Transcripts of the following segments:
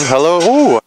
Hello. Ooh.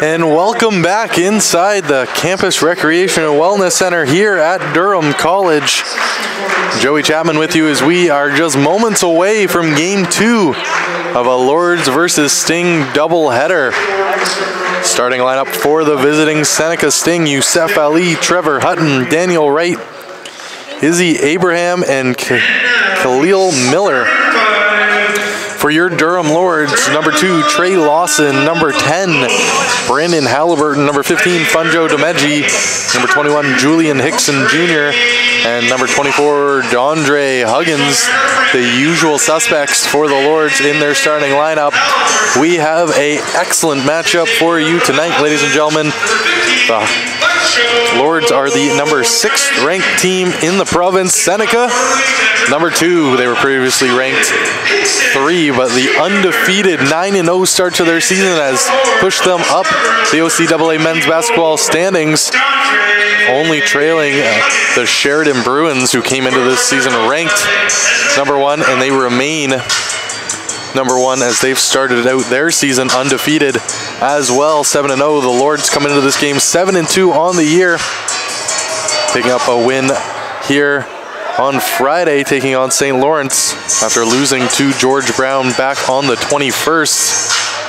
And welcome back inside the Campus Recreation and Wellness Center here at Durham College. Joey Chapman with you as we are just moments away from Game 2 of a Lords versus Sting doubleheader. Starting lineup for the visiting Seneca Sting: Youssef Ali, Trevor Hutton, Daniel Wright, Izzy Abraham, and Khalil Miller. For your Durham Lords, number 2, Trey Lawson. Number 10, Brandon Halliburton. Number 15, Funjo Demeji. Number 21, Julian Hickson Jr. And number 24, Dondre Huggins. The usual suspects for the Lords in their starting lineup. We have an excellent matchup for you tonight, ladies and gentlemen. The Lords are the number 6th ranked team in the province. Seneca, number 2. They were previously ranked 3, but the undefeated 9-0 start to their season has pushed them up the OCAA men's basketball standings, only trailing the Sheridan Bruins, who came into this season ranked number 1, and they remain number 1 as they've started out their season undefeated as well. 7-0. The Lords come into this game 7-2 on the year, picking up a win here on Friday, taking on St. Lawrence after losing to George Brown back on the 21st.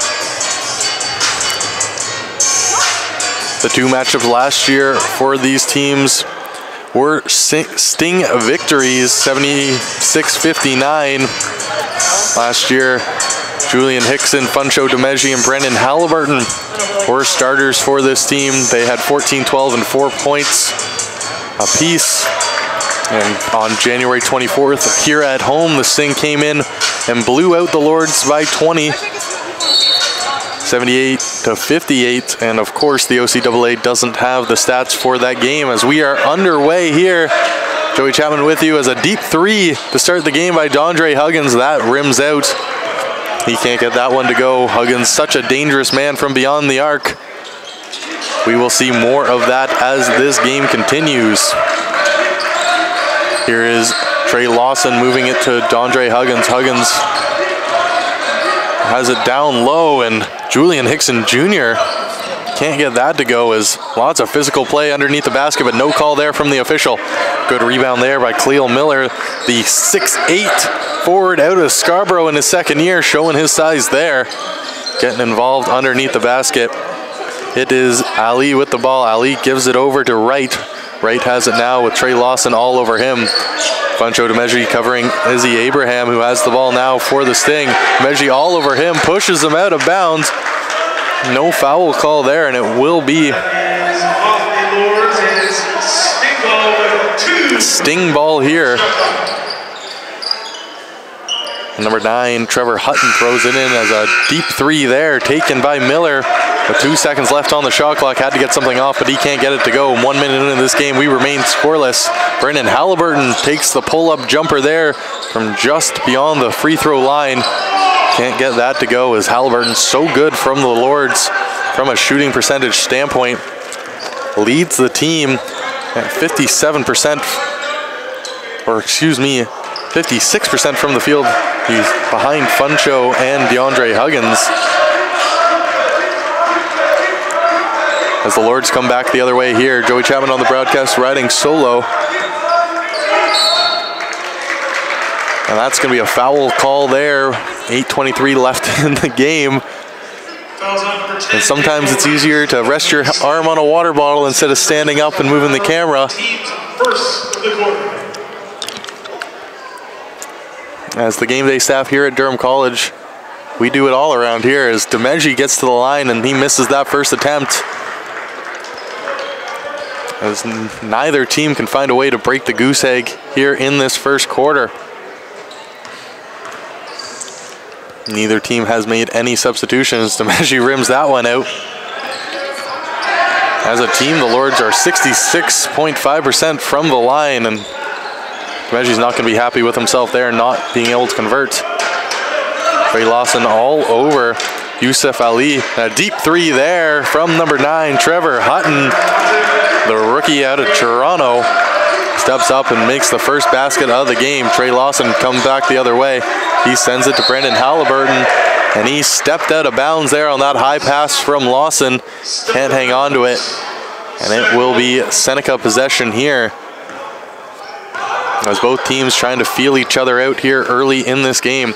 The two matchups last year for these teams were Sting victories, 76-59. Last year, Julian Hickson, Funcho DeMeggi, and Brendan Halliburton were starters for this team. They had 14, 12, and 4 points apiece. And on January 24th, here at home, the Sting came in and blew out the Lords by 20, 78-58. And of course, the OCAA doesn't have the stats for that game as we are underway here. Joey Chapman with you as a deep three to start the game by Dondre Huggins. That rims out. He can't get that one to go. Huggins, such a dangerous man from beyond the arc. We will see more of that as this game continues. Here is Trey Lawson moving it to Dondre Huggins. Huggins has it down low, and Julian Hickson Jr. can't get that to go as lots of physical play underneath the basket, but no call there from the official. Good rebound there by Cleo Miller, the 6'8" forward out of Scarborough in his second year, showing his size there. Getting involved underneath the basket. It is Ali with the ball. Ali gives it over to Wright. Wright has it now with Trey Lawson all over him. Funcho DeMeggi covering Izzy Abraham, who has the ball now for the Sting. DeMeggi all over him, pushes him out of bounds. No foul call there, and it will be Sting ball here. Number 9, Trevor Hutton throws it in as a deep three there, taken by Miller. With 2 seconds left on the shot clock, had to get something off, but he can't get it to go. 1 minute into this game, we remain scoreless. Brendan Halliburton takes the pull-up jumper there from just beyond the free throw line. Can't get that to go as Halliburton's so good from the Lords from a shooting percentage standpoint. Leads the team at 57%, or excuse me, 56% from the field. He's behind Funcho and DeAndre Huggins. As the Lords come back the other way here, Joey Chapman on the broadcast riding solo. And that's going to be a foul call there. 8:23 left in the game. And sometimes it's easier to rest your arm on a water bottle instead of standing up and moving the camera. As the game day staff here at Durham College, we do it all around here as DeMeggi gets to the line and he misses that first attempt. As neither team can find a way to break the goose egg here in this first quarter. Neither team has made any substitutions. DeMeggi rims that one out. As a team, the Lords are 66.5% from the line, and DeMeggi's not going to be happy with himself there, not being able to convert. Trey Lawson all over Yusuf Ali. A deep three there from number 9, Trevor Hutton, the rookie out of Toronto. Steps up and makes the first basket of the game. Trey Lawson comes back the other way. He sends it to Brendan Halliburton, and he stepped out of bounds there on that high pass from Lawson. Can't hang on to it, and it will be Seneca possession here. As both teams trying to feel each other out here early in this game.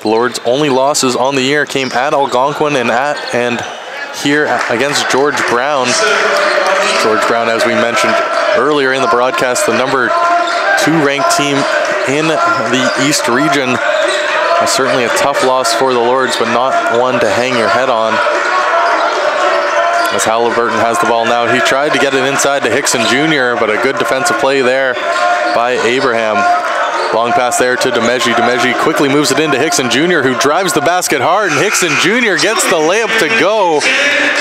The Lords' only losses on the year came at Algonquin and here against George Brown. George Brown, as we mentioned earlier in the broadcast, the number 2 ranked team in the East region. Certainly a tough loss for the Lords, but not one to hang your head on. As Halliburton has the ball now, he tried to get it inside to Hickson Jr., but a good defensive play there by Abraham. Long pass there to DeMeggi. DeMeggi quickly moves it into Hickson Jr., who drives the basket hard, and Hickson Jr. gets the layup to go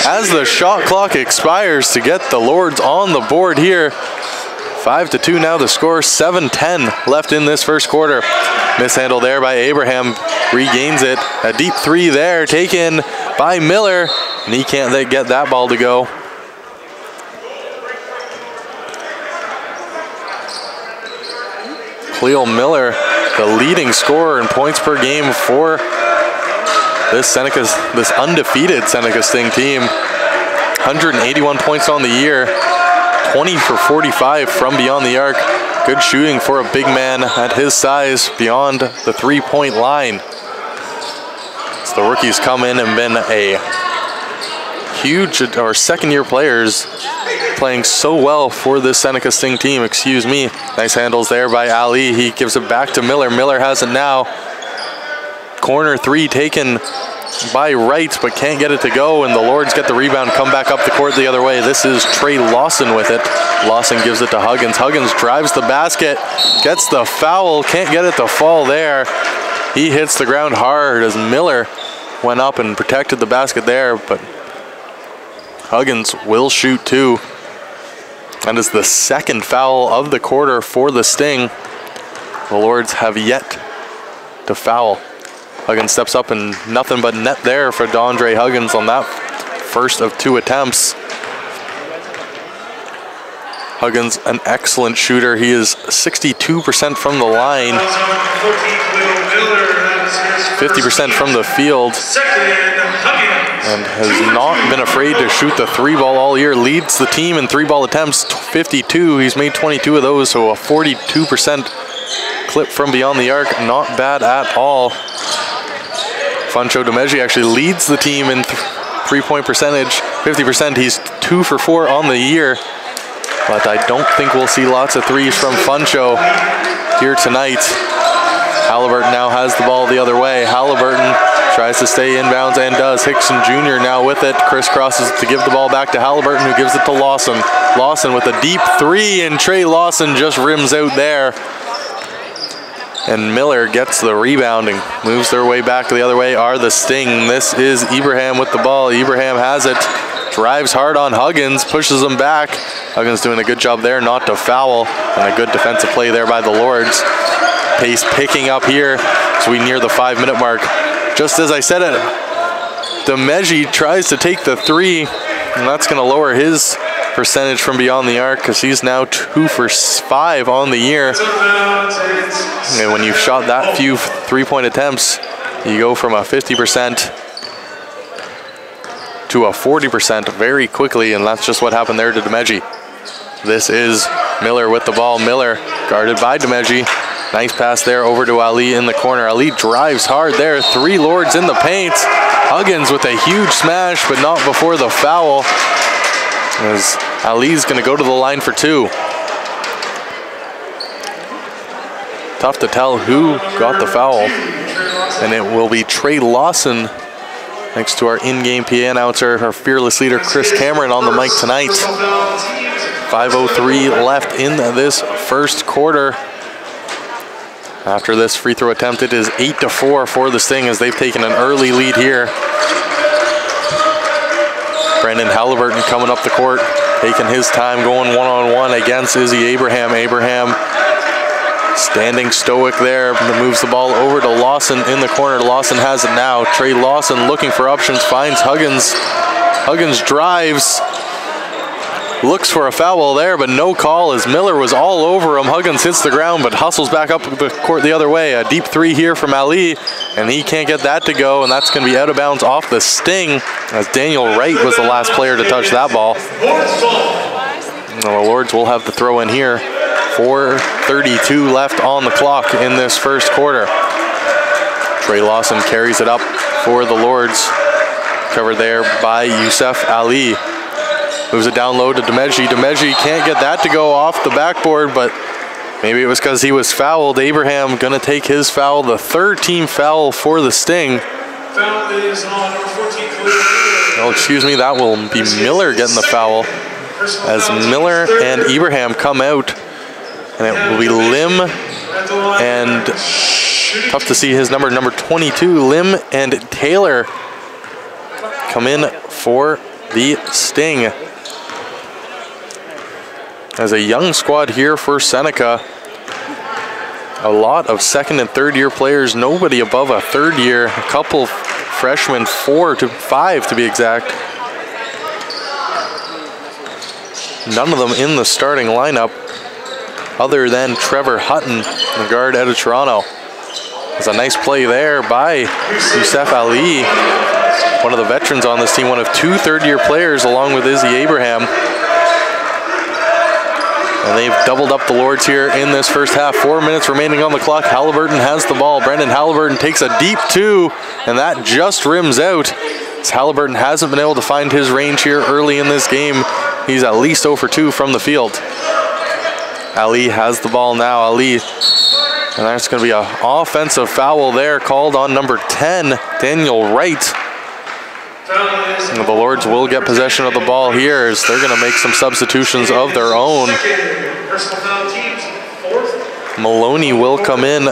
as the shot clock expires to get the Lords on the board here. 5-2 now the score, 7:10 left in this first quarter. Mishandle there by Abraham, regains it. A deep three there taken by Miller, and he can't get that ball to go. Cleo Miller, the leading scorer in points per game for this undefeated Seneca Sting team. 181 points on the year, 20 for 45 from beyond the arc. Good shooting for a big man at his size beyond the three-point line. So the rookies come in and been a huge, or second-year players playing so well for this Seneca Sting team, excuse me. Nice handles there by Ali. He gives it back to Miller. Miller has it now. Corner three taken by Wright, but can't get it to go, and the Lords get the rebound, come back up the court the other way. This is Trey Lawson with it. Lawson gives it to Huggins. Huggins drives the basket, gets the foul, can't get it to fall there. He hits the ground hard as Miller went up and protected the basket there, but Huggins will shoot two. That is the second foul of the quarter for the Sting. The Lords have yet to foul. Huggins steps up and nothing but net there for Dondre Huggins on that first of two attempts. Huggins, an excellent shooter. He is 62% from the line, 50% from the field, and has not been afraid to shoot the three ball all year. Leads the team in three ball attempts, 52. He's made 22 of those, so a 42% clip from beyond the arc. Not bad at all. Funcho Demeji actually leads the team in three-point percentage, 50%. He's 2 for 4 on the year, but I don't think we'll see lots of threes from Funcho here tonight. Halliburton now has the ball the other way. Halliburton tries to stay inbounds and does. Hickson Jr. now with it. Crisscrosses to give the ball back to Halliburton, who gives it to Lawson. Lawson with a deep three, and Trey Lawson just rims out there. And Miller gets the rebounding. Moves their way back the other way are the Sting. This is Ibrahim with the ball. Ibrahim has it. Drives hard on Huggins, pushes him back. Huggins doing a good job there not to foul. And a good defensive play there by the Lords. Pace picking up here as we near the 5-minute mark. Just as I said it, Demeji tries to take the three, and that's going to lower his percentage from beyond the arc because he's now 2 for 5 on the year. And when you've shot that few three-point attempts, you go from a 50% to a 40% very quickly, and that's just what happened there to Demeji. This is Miller with the ball. Miller guarded by Demeji. Nice pass there over to Ali in the corner. Ali drives hard there. 3 Lords in the paint. Huggins with a huge smash, but not before the foul, as Ali's going to go to the line for 2. Tough to tell who got the foul, and it will be Trey Lawson next to our in-game PA announcer, our fearless leader Chris Cameron on the mic tonight. 5:03 left in this first quarter. After this free throw attempt, it is 8-4 for the Sting as they've taken an early lead here. Brandon Halliburton coming up the court, taking his time, going one-on-one against Izzy Abraham. Abraham standing stoic there, moves the ball over to Lawson in the corner. Lawson has it now. Trey Lawson looking for options, finds Huggins. Huggins drives, looks for a foul there, but no call as Miller was all over him. Huggins hits the ground, but hustles back up the court the other way. A deep three here from Ali, and he can't get that to go, and that's going to be out of bounds off the Sting, as Daniel Wright was the last player to touch that ball. And the Lords will have the throw in here. 4:32 left on the clock in this first quarter. Trey Lawson carries it up for the Lords. Covered there by Youssef Ali. Moves it down low to Demeji. Demeji can't get that to go off the backboard, but maybe it was because he was fouled. Abraham gonna take his foul, the 3rd team foul for the Sting. Oh, excuse me, that will be Miller getting the foul, as Miller and Ibrahim come out, and it will be Lim and, tough to see his number 22, Lim and Taylor come in for the Sting. As a young squad here for Seneca, a lot of 2nd and 3rd year players, nobody above a 3rd year, a couple freshmen, 4 to 5 to be exact. None of them in the starting lineup other than Trevor Hutton, the guard out of Toronto. There's a nice play there by Youssef Ali, one of the veterans on this team, one of 2 3rd-year players along with Izzy Abraham. And they've doubled up the Lords here in this first half. 4 minutes remaining on the clock. Halliburton has the ball. Brendan Halliburton takes a deep 2, and that just rims out. minutes. Halliburton hasn't been able to find his range here early in this game. He's at least 0 for 2 from the field. Ali has the ball now. Ali, and that's going to be an offensive foul there called on number 10, Daniel Wright. And the Lords will get possession of the ball here as they're going to make some substitutions of their own. Maloney will come in,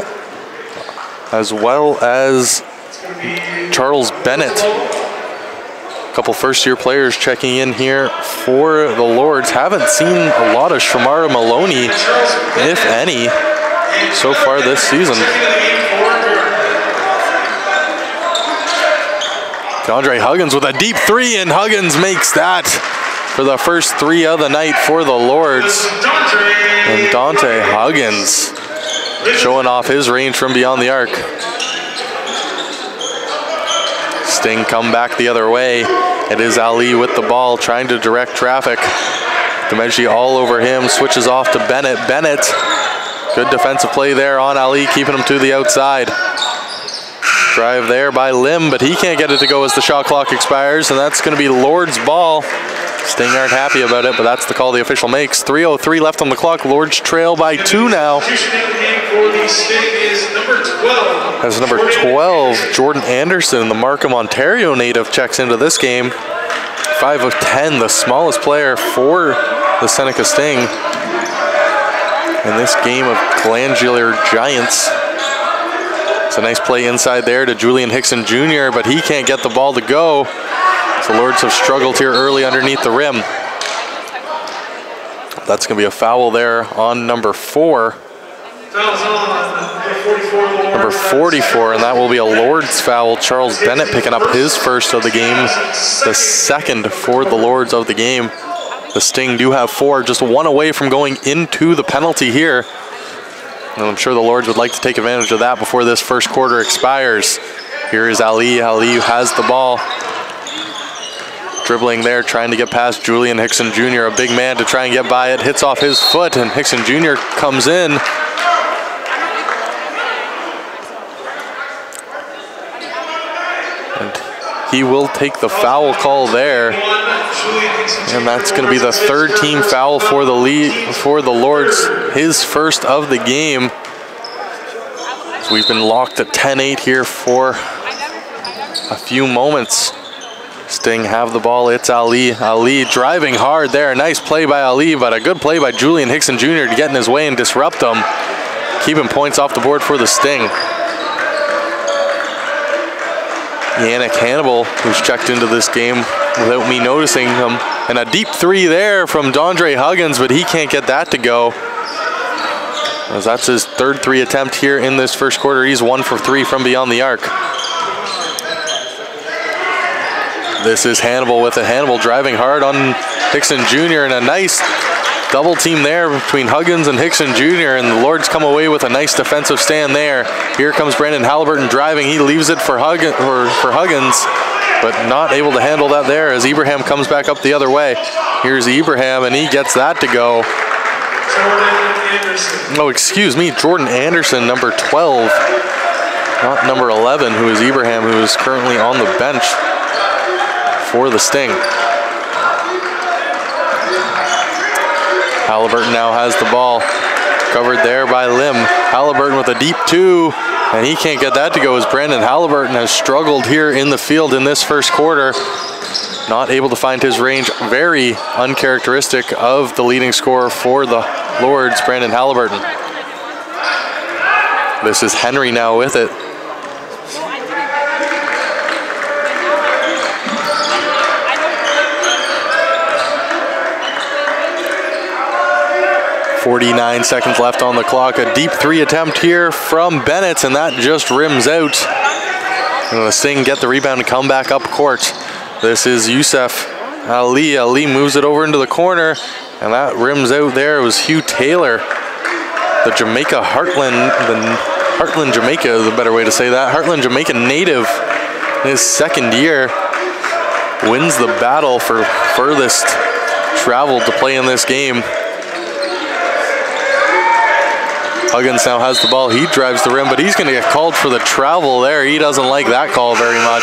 as well as Charles Bennett. A couple first-year players checking in here for the Lords. Haven't seen a lot of Shamara Maloney, if any, so far this season. DeAndre Huggins with a deep three, and Huggins makes that for the first three of the night for the Lords. And Dante Huggins showing off his range from beyond the arc. Sting come back the other way. It is Ali with the ball trying to direct traffic. Demenci all over him, switches off to Bennett. Bennett, good defensive play there on Ali, keeping him to the outside. Drive there by Lim, but he can't get it to go as the shot clock expires, and that's going to be Lord's ball. Sting aren't happy about it, but that's the call the official makes. 3:03 left on the clock. Lords trail by 2 now. As number 12, Jordan Anderson, the Markham, Ontario native, checks into this game. 5 of 10, the smallest player for the Seneca Sting in this game of glandular giants. It's a nice play inside there to Julian Hickson Jr., but he can't get the ball to go. So the Lords have struggled here early underneath the rim. That's going to be a foul there on number 4. Number 44, and that will be a Lords foul. Charles Bennett picking up his first of the game, the second for the Lords of the game. The Sting do have 4, just 1 away from going into the penalty here. And I'm sure the Lords would like to take advantage of that before this first quarter expires. Here is Ali. Ali has the ball. Dribbling there, trying to get past Julian Hickson Jr., a big man to try and get by it. Hits off his foot, and Hickson Jr. comes in. And he will take the foul call there. And that's going to be the 3rd team foul for the Lords, his first of the game. So we've been locked at 10-8 here for a few moments. Sting have the ball, it's Ali. Ali driving hard there. Nice play by Ali, but a good play by Julian Hickson Jr. to get in his way and disrupt him. Keeping points off the board for the Sting. Yannick Hannibal, who's checked into this game without me noticing him. And a deep 3 there from DeAndre Huggins, but he can't get that to go. As that's his 3rd 3 attempt here in this first quarter. He's 1 for 3 from beyond the arc. This is Hannibal with it. Hannibal driving hard on Hickson Jr. and a nice double team there between Huggins and Hickson Jr. And the Lords come away with a nice defensive stand there. Here comes Brandon Halliburton driving. He leaves it for Huggins, but not able to handle that there as Ibrahim comes back up the other way. Here's Ibrahim, and he gets that to go. Oh, excuse me, Jordan Anderson, number 12, not number 11, who is Ibrahim, who is currently on the bench for the Sting. Halliburton now has the ball, covered there by Lim. Halliburton with a deep 2, and he can't get that to go as Brandon Halliburton has struggled here in the field in this first quarter. Not able to find his range, very uncharacteristic of the leading scorer for the Lords, Brandon Halliburton. This is Henry now with it. .49 seconds left on the clock. A deep 3 attempt here from Bennett, and that just rims out. And the Sting get the rebound and come back up court. This is Youssef Ali. Ali moves it over into the corner, and that rims out there. It was Hugh Taylor, the Jamaica Heartland, Jamaica is a better way to say that. Heartland, Jamaica native in his 2nd year. Wins the battle for furthest travel to play in this game. Huggins now has the ball. He drives the rim, but he's going to get called for the travel there. He doesn't like that call very much.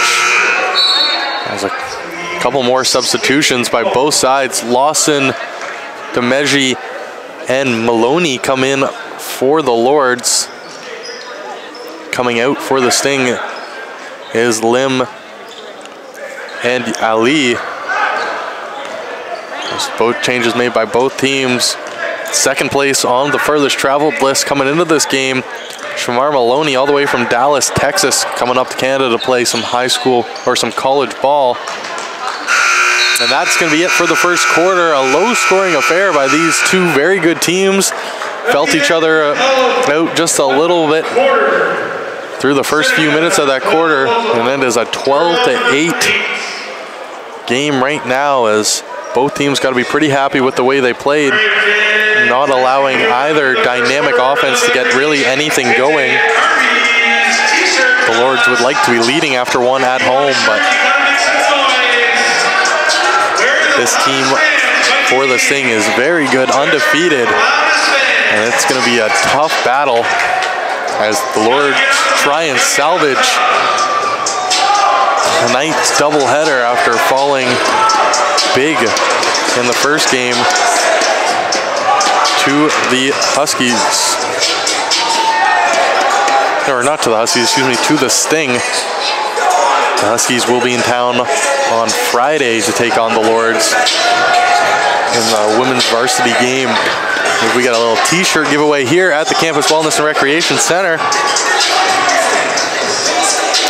There's a couple more substitutions by both sides. Lawson, DeMeggi, and Maloney come in for the Lords. Coming out for the Sting is Lim and Ali. There's both changes made by both teams. Second place on the furthest traveled list coming into this game. Shamar Maloney all the way from Dallas, Texas, coming up to Canada to play some high school or some college ball. And that's going to be it for the first quarter. A low-scoring affair by these two very good teams. Felt each other out just a little bit through the first few minutes of that quarter. And it is a 12-8 game right now, as both teams got to be pretty happy with the way they played, not allowing either dynamic offense to get really anything going. The Lords would like to be leading after one at home, but this team for the Sting is very good, undefeated, and it's going to be a tough battle as the Lords try and salvage a night's doubleheader after falling big in the first game to the Huskies. Or not to the Huskies, excuse me, to the Sting. The Huskies will be in town on Friday to take on the Lords in the women's varsity game. We got a little t-shirt giveaway here at the Campus Wellness and Recreation Center.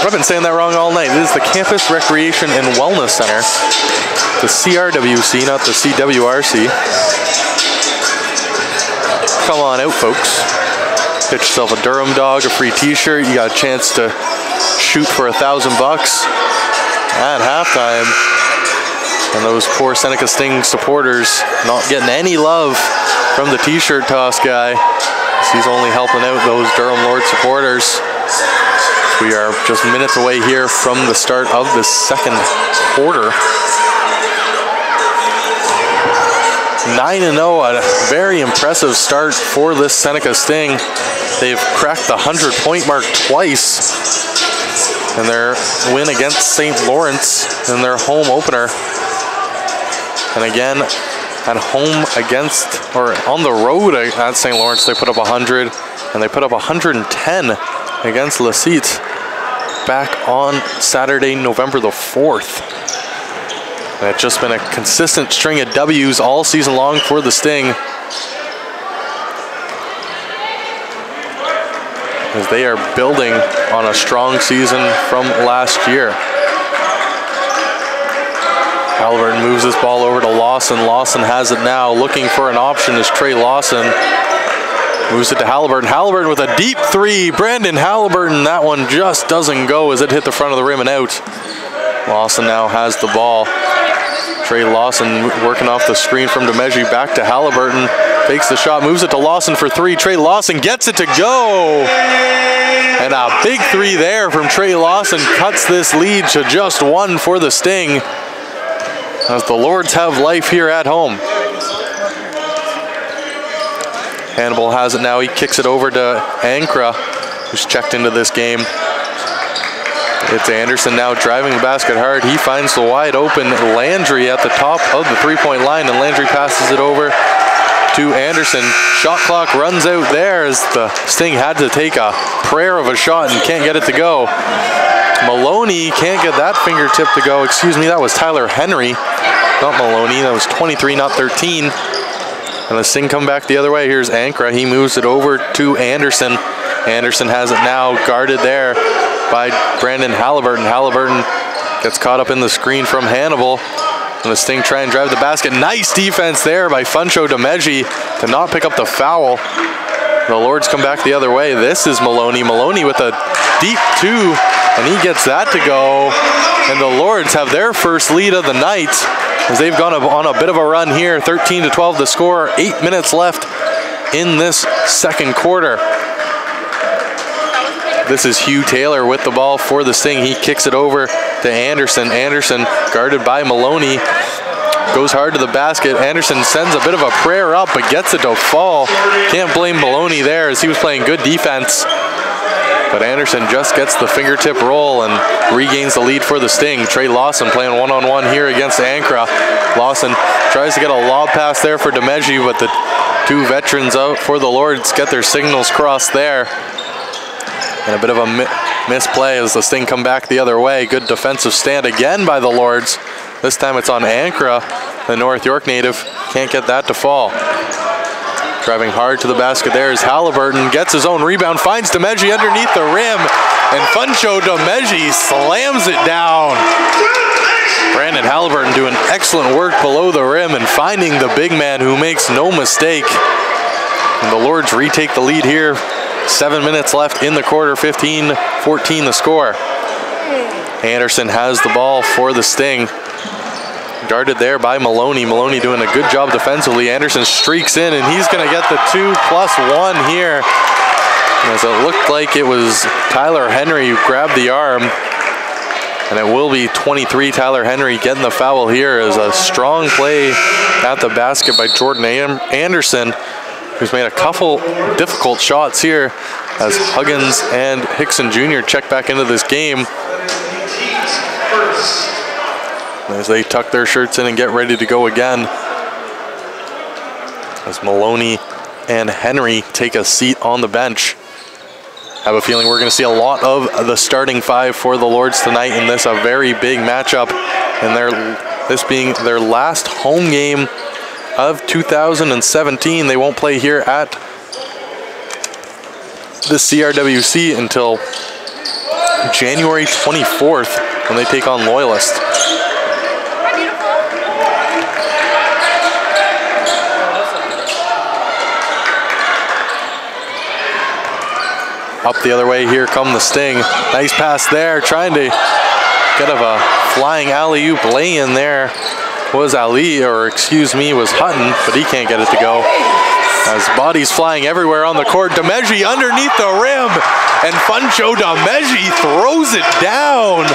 I've been saying that wrong all night. It is the Campus Recreation and Wellness Center. The CRWC, not the CWRC. Come on out, folks. Get yourself a Durham dog, a free t-shirt. You got a chance to shoot for $1,000 at halftime. And those poor Seneca Sting supporters not getting any love from the t-shirt toss guy. He's only helping out those Durham Lord supporters. We are just minutes away here from the start of the second quarter. 9-0, a very impressive start for this Seneca Sting. They've cracked the 100-point mark twice in their win against St. Lawrence in their home opener. And again, at home against, or on the road at St. Lawrence, they put up 100, and they put up 110 against Lacete back on Saturday, November the 4th. And it's just been a consistent string of W's all season long for the Sting, as they are building on a strong season from last year. Halliburton moves this ball over to Lawson. Lawson has it now, looking for an option is Trey Lawson. Moves it to Halliburton. Halliburton with a deep three. Brandon Halliburton, that one just doesn't go as it hit the front of the rim and out. Lawson now has the ball. Trey Lawson working off the screen from DeMeggi, back to Halliburton. Takes the shot, moves it to Lawson for three. Trey Lawson gets it to go. And a big three there from Trey Lawson cuts this lead to just one for the Sting, as the Lords have life here at home. Hannibal has it now. He kicks it over to Ankra, who's checked into this game. It's Anderson now driving the basket hard. He finds the wide open Landry at the top of the three-point line, and Landry passes it over to Anderson. Shot clock runs out there as the Sting had to take a prayer of a shot and can't get it to go. Maloney can't get that fingertip to go. Excuse me, that was Tyler Henry, not Maloney. That was 23, not 13. And the Sting come back the other way. Here's Ankra. He moves it over to Anderson. Anderson has it now guarded there by Brandon Halliburton. Halliburton gets caught up in the screen from Hannibal. And the Sting try and drive the basket. Nice defense there by Funcho DeMeggi to not pick up the foul. The Lords come back the other way. This is Maloney. Maloney with a deep two, and he gets that to go. And the Lords have their first lead of the night, as they've gone on a bit of a run here. 13-12 to score. 8 minutes left in this second quarter. This is Hugh Taylor with the ball for the Sting. He kicks it over to Anderson. Anderson guarded by Maloney. Goes hard to the basket. Anderson sends a bit of a prayer up, but gets it to fall. Can't blame Maloney there, as he was playing good defense. But Anderson just gets the fingertip roll and regains the lead for the Sting. Trey Lawson playing one-on-one here against Ankra. Lawson tries to get a lob pass there for DeMeggi, but the two veterans out for the Lords get their signals crossed there. And a bit of a misplay as the Sting come back the other way. Good defensive stand again by the Lords. This time it's on Ankra, the North York native. Can't get that to fall. Driving hard to the basket there is Halliburton. Gets his own rebound, finds DeMeggi underneath the rim. And Funcho DeMeggi slams it down. Brandon Halliburton doing excellent work below the rim and finding the big man who makes no mistake. And the Lords retake the lead here. 7 minutes left in the quarter, 15-14 the score. Anderson has the ball for the Sting. Guarded there by Maloney. Maloney doing a good job defensively. Anderson streaks in and he's gonna get the 2+1 here. As it looked like it was Tyler Henry who grabbed the arm. And it will be 23, Tyler Henry getting the foul here as a strong play at the basket by Jordan Anderson, who's made a couple difficult shots here as Huggins and Hickson Jr. check back into this game. As they tuck their shirts in and get ready to go again. As Maloney and Henry take a seat on the bench. Have a feeling we're going to see a lot of the starting five for the Lords tonight in this, a very big matchup. And this being their last home game of 2017. They won't play here at the CRWC until January 24th when they take on Loyalist. Up the other way, here come the Sting. Nice pass there, trying to get a flying alley-oop lay-in there. Was Hutton, but he can't get it to go. As bodies flying everywhere on the court. DeMeggi underneath the rim, and Funcho DeMeggi throws it down.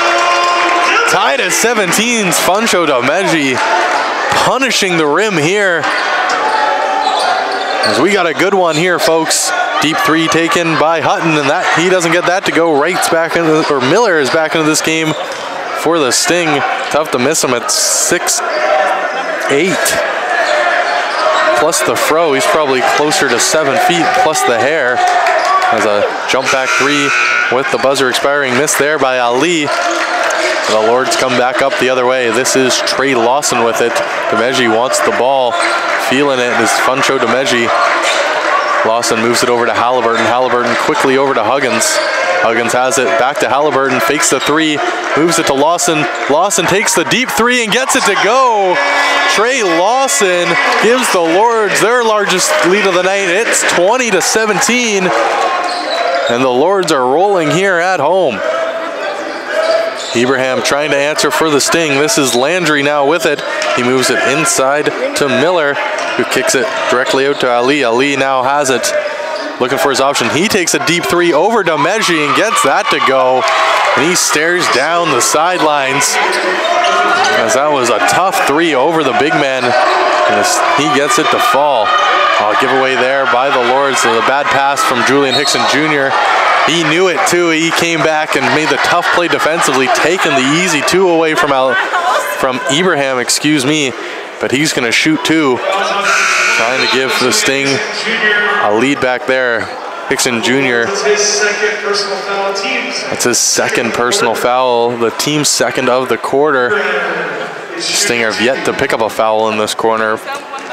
Tied at 17's Funcho DeMeggi punishing the rim here. As we got a good one here, folks. Deep three taken by Hutton, and that he doesn't get that to go. Wright's back into, or Miller is back into this game for the Sting. Tough to miss him at 6'8". Plus the fro, he's probably closer to 7 feet, plus the hair. As a jump back three with the buzzer expiring, missed there by Ali. The Lords come back up the other way. This is Trey Lawson with it. DeMeggi wants the ball, feeling it is Funcho DeMeggi. Lawson moves it over to Halliburton. Halliburton quickly over to Huggins. Huggins has it back to Halliburton, fakes the three, moves it to Lawson. Lawson takes the deep three and gets it to go. Trey Lawson gives the Lords their largest lead of the night. It's 20-17, and the Lords are rolling here at home. Ibrahim trying to answer for the Sting. This is Landry now with it. He moves it inside to Miller, who kicks it directly out to Ali. Ali now has it, looking for his option. He takes a deep three over DeMeggi and gets that to go. And he stares down the sidelines, as that was a tough three over the big man. And he gets it to fall. Giveaway there by the Lords. So the bad pass from Julian Hickson Jr. He knew it too. He came back and made the tough play defensively, taking the easy two away from Ibrahim, but he's going to shoot two. Trying to give the Sting a lead back there. Hickson Jr. That's his second personal foul, the team's second of the quarter. Sting have yet to pick up a foul in this corner,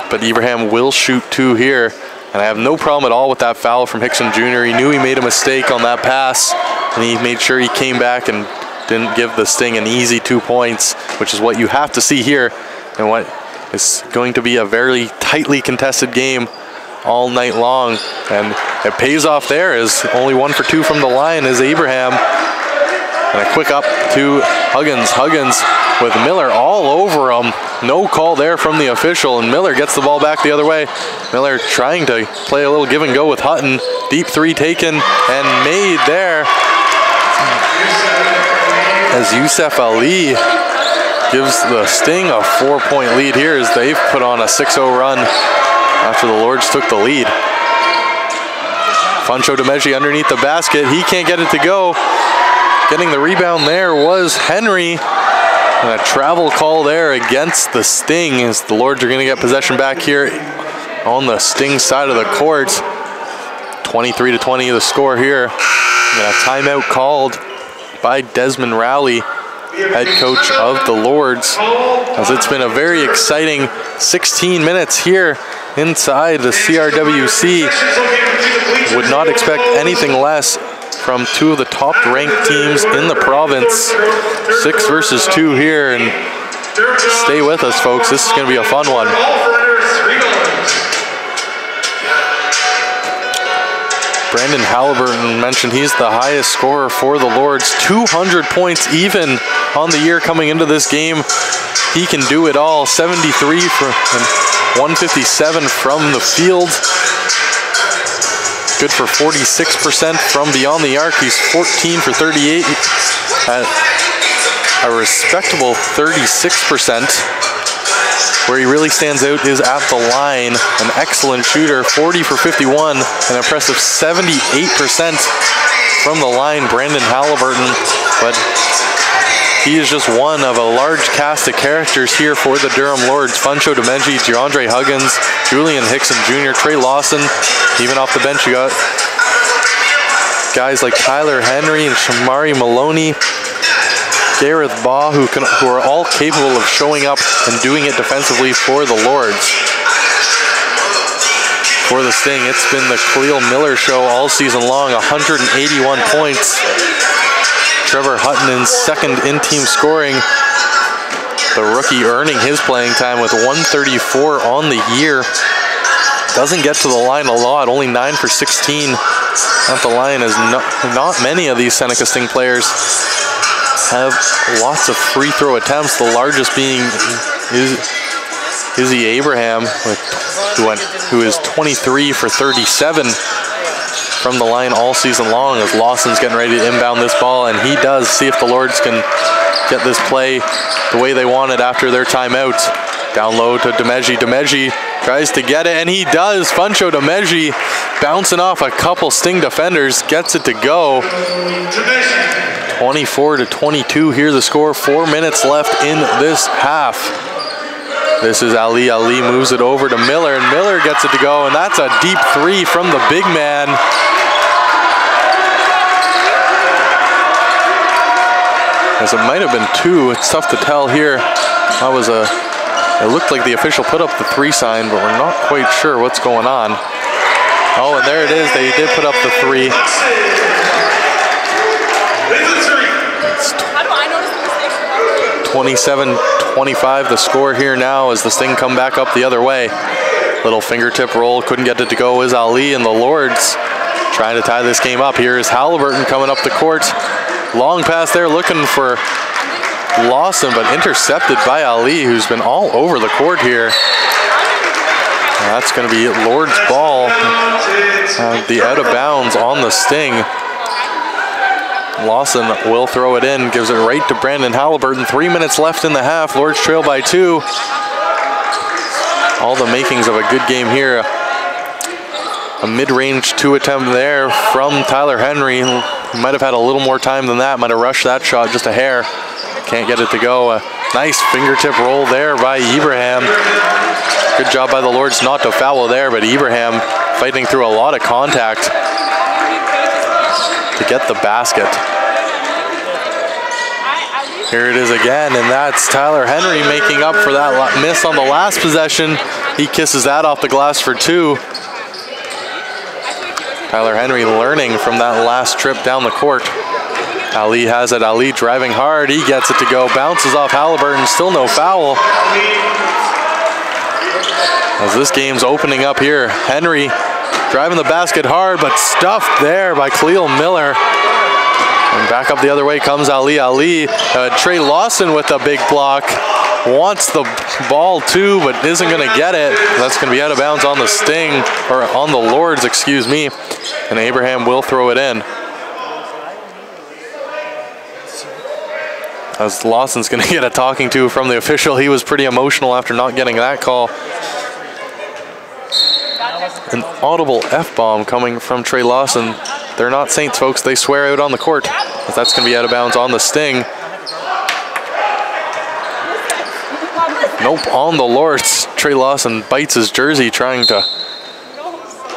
but Ibrahim will shoot two here. And I have no problem at all with that foul from Hickson Jr. He knew he made a mistake on that pass, and he made sure he came back and didn't give the Sting an easy 2 points, which is what you have to see here, and what is going to be a very tightly contested game all night long. And it pays off there, as only 1 for 2 from the line is Abraham. And a quick up to Huggins. Huggins with Miller all over him. No call there from the official, and Miller gets the ball back the other way. Miller trying to play a little give and go with Hutton. Deep three taken and made there, as Youssef Ali gives the Sting a 4-point lead here, as they've put on a 6-0 run after the Lords took the lead. Funcho DeMeggi underneath the basket. He can't get it to go. Getting the rebound there was Henry. And a travel call there against the Sting as the Lords are going to get possession back here on the Sting side of the court. 23-20 the score here. And a timeout called by Desmond Rowley, head coach of the Lords, as it's been a very exciting 16 minutes here inside the CRWC. Would not expect anything less from two of the top-ranked teams in the province. 6 versus 2 here, and stay with us, folks. This is going to be a fun one. Brandon Halliburton mentioned he's the highest scorer for the Lords. 200 points even on the year coming into this game. He can do it all. 73 and 157 from the field. Good for 46% from beyond the arc. He's 14 for 38 at a respectable 36%. Where he really stands out is at the line. An excellent shooter, 40 for 51, an impressive 78% from the line, Brandon Halliburton. But he is just one of a large cast of characters here for the Durham Lords. Funcho DeMeggi, DeAndre Huggins, Julian Hickson Jr., Trey Lawson. Even off the bench, you got guys like Tyler Henry and Shamari Maloney, Gareth Baugh, who are all capable of showing up and doing it defensively for the Lords. For the Sting, it's been the Khalil Miller show all season long, 181 points. Trevor Hutton in second in team scoring. The rookie earning his playing time with 134 on the year. Doesn't get to the line a lot, only 9 for 16 at the line, as not many of these Seneca Sting players have lots of free throw attempts, the largest being Izzy Abraham, who is 23 for 37 from the line all season long, as Lawson's getting ready to inbound this ball, and he does. See if the Lords can get this play the way they want it after their timeout. Down low to DeMeggi. DeMeggi tries to get it, and he does. Funcho DeMeggi bouncing off a couple Sting defenders, gets it to go. 24-22, here's the score. 4 minutes left in this half. This is Ali. Ali moves it over to Miller, and Miller gets it to go, and that's a deep three from the big man. As it might have been 2, it's tough to tell here. It looked like the official put up the 3 sign, but we're not quite sure what's going on. Oh, and there it is. They did put up the 3. 27-25 the score here now as the Sting come back up the other way. Little fingertip roll, couldn't get it to go, is Ali, and the Lords trying to tie this game up. Here is Halliburton coming up the court. Long pass there, looking for Lawson, but intercepted by Ali, who's been all over the court here. And that's going to be Lord's ball. The out of bounds on the Sting. Lawson will throw it in, gives it right to Brandon Halliburton. 3 minutes left in the half. Lords trail by 2. All the makings of a good game here. A mid-range 2 attempt there from Tyler Henry. He might have had a little more time than that. Might have rushed that shot just a hair. Can't get it to go. A nice fingertip roll there by Ibrahim. Good job by the Lords not to foul there, but Ibrahim fighting through a lot of contact to get the basket. Here it is again, and that's Tyler Henry making up for that miss on the last possession. He kisses that off the glass for 2. Tyler Henry learning from that last trip down the court. Ali has it. Ali driving hard. He gets it to go. Bounces off Halliburton. Still no foul. As this game's opening up here. Henry driving the basket hard, but stuffed there by Khalil Miller. And back up the other way comes Ali. Ali, Trey Lawson with a big block. Wants the ball too, but isn't going to get it. That's going to be out of bounds on the Sting, or on the Lords, excuse me. And Abraham will throw it in. As Lawson's going to get a talking to from the official. He was pretty emotional after not getting that call. an audible F-bomb coming from Trey Lawson. They're not Saints, folks. They swear out on the court. But that's going to be out of bounds on the Sting. Nope, on the Lords. Trey Lawson bites his jersey trying to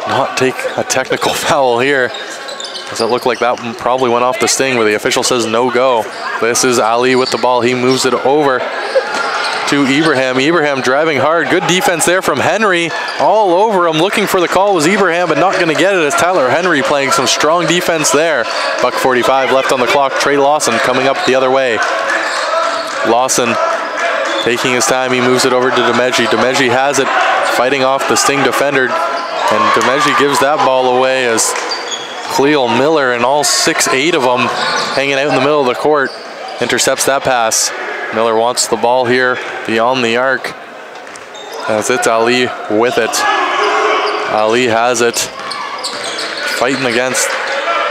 not take a technical foul here. Does it look like that one probably went off the Sting, where the official says no go. This is Ali with the ball. He moves it over to Ibrahim. Ibrahim driving hard. Good defense there from Henry. All over him. Looking for the call was Ibrahim, but not going to get it as Tyler Henry playing some strong defense there. Buck 45 left on the clock. Trey Lawson coming up the other way. Lawson taking his time. He moves it over to Demeji. Demeji has it, fighting off the Sting defender. And Demeji gives that ball away as Cleo Miller and all 6'8" of them hanging out in the middle of the court intercepts that pass. Miller wants the ball here beyond the arc, as it's Ali with it. Ali has it, fighting against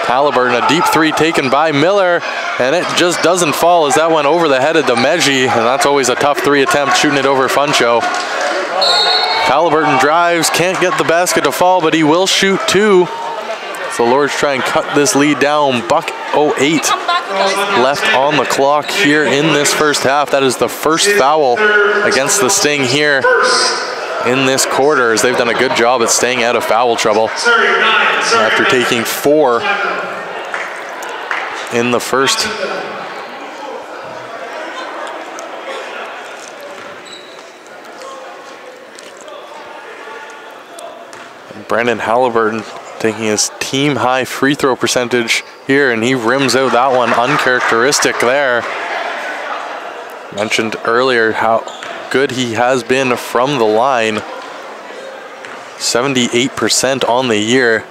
Halliburton. A deep three taken by Miller, and it just doesn't fall as that went over the head of Demeji, and that's always a tough three attempt, shooting it over Funcho. Halliburton drives, can't get the basket to fall, but he will shoot two. So the Lords try and cut this lead down. Buck 08 left on the clock here in this first half. That is the first foul against the Sting here in this quarter, as they've done a good job at staying out of foul trouble after taking 4 in the first. And Brandon Halliburton taking his team high free throw percentage here, and he rims out that one uncharacteristic there. Mentioned earlier how good he has been from the line. 78% on the year.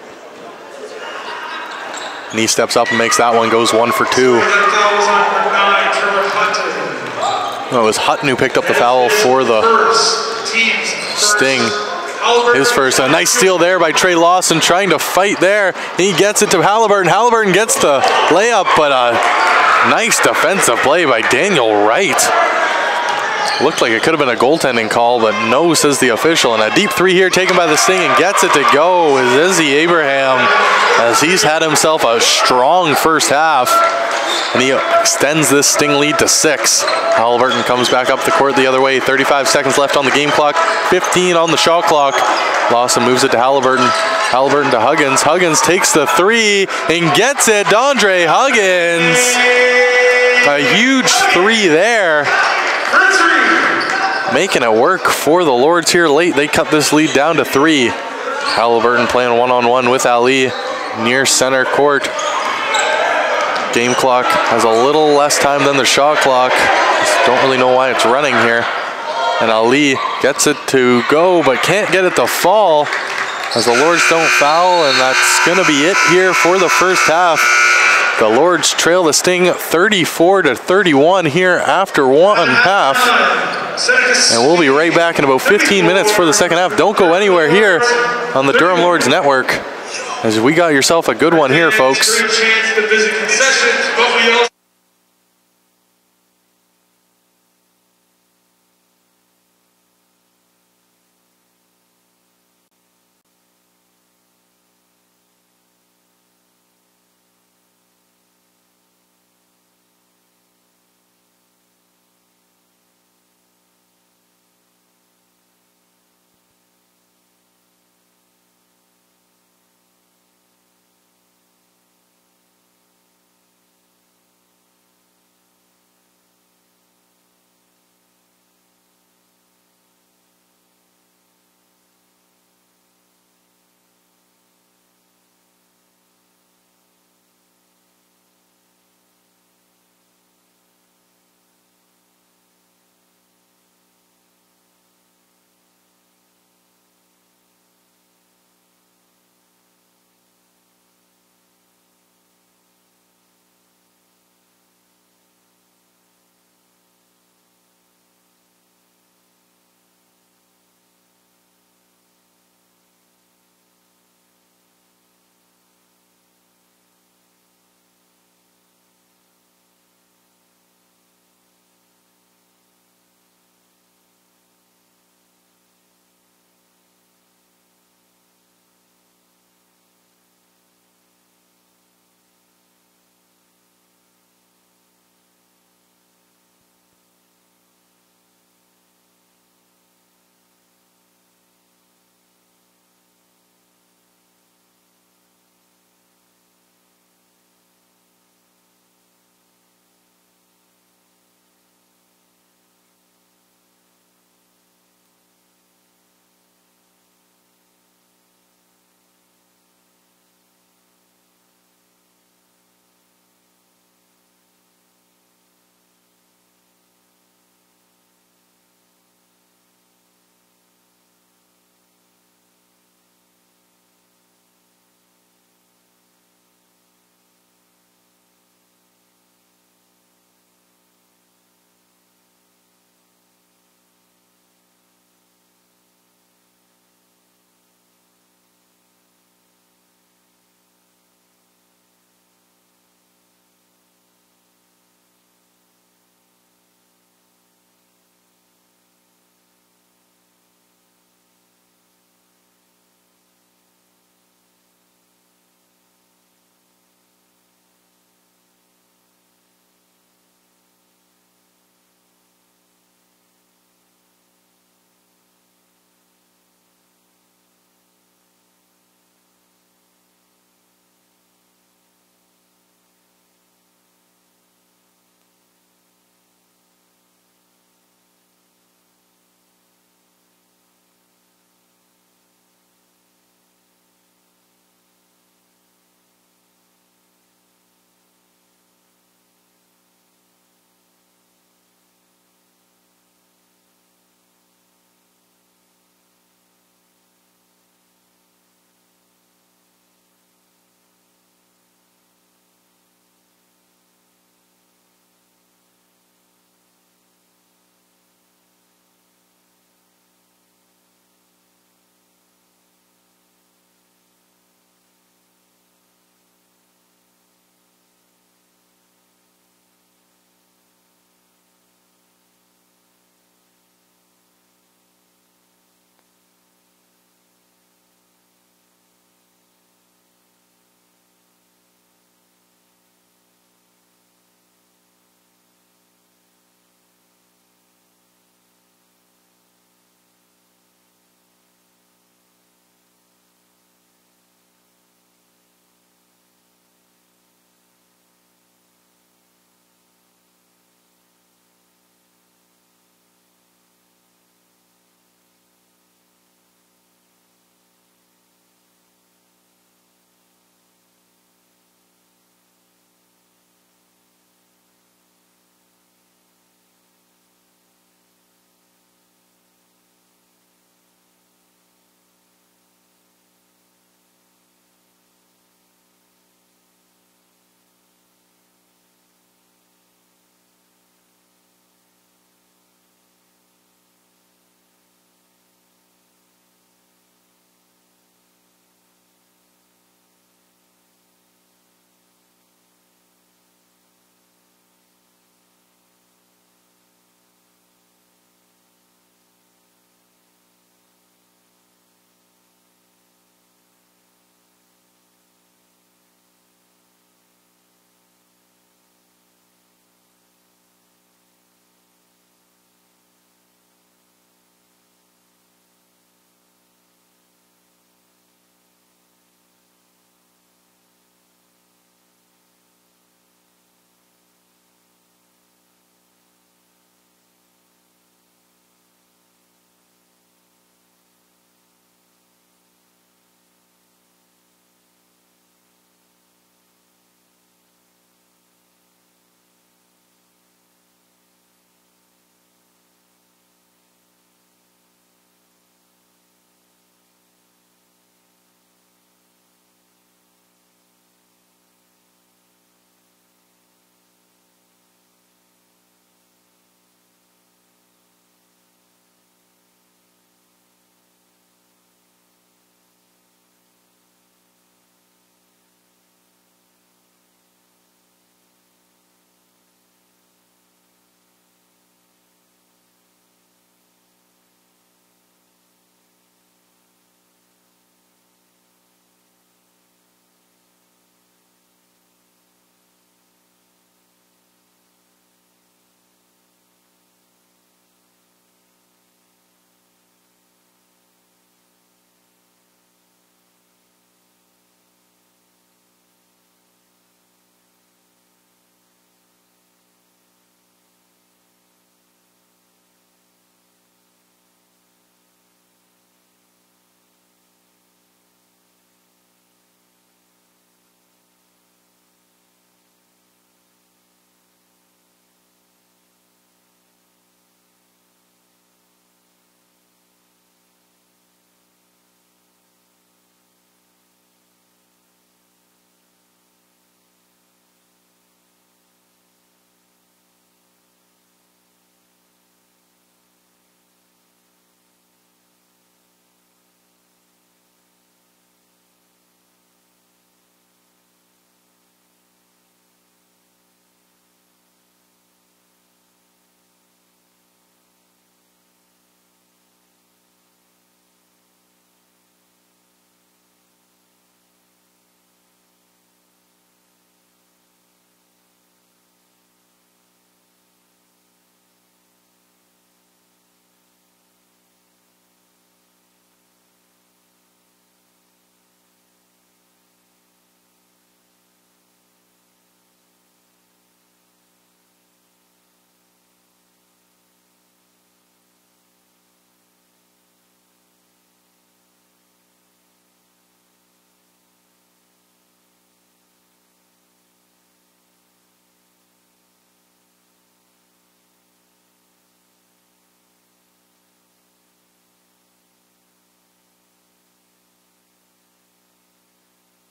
And he steps up and makes that one, goes 1 for 2. It was Hutton who picked up the foul for the Sting. His first. A nice steal there by Trey Lawson, trying to fight there. He gets it to Halliburton. Halliburton gets the layup, but a nice defensive play by Daniel Wright. Looked like it could have been a goaltending call, but no, says the official. And a deep three here taken by the Sting, and gets it to go is Izzy Abraham, as he's had himself a strong first half. And he extends this Sting lead to 6. Halliburton comes back up the court the other way. 35 seconds left on the game clock. 15 on the shot clock. Lawson moves it to Halliburton. Halliburton to Huggins. Huggins takes the 3 and gets it. Dondre Huggins. A huge 3 there. Making it work for the Lords here late. They cut this lead down to 3. Halliburton playing one-on-one with Ali near center court. Game clock has a little less time than the shot clock. Just don't really know why it's running here. And Ali gets it to go, but can't get it to fall, as the Lords don't foul, and that's going to be it here for the first half. The Lords trail the Sting 34-31 here after one half. And we'll be right back in about 15 minutes for the second half. Don't go anywhere here on the Durham Lords Network, as we got yourself a good one here, folks.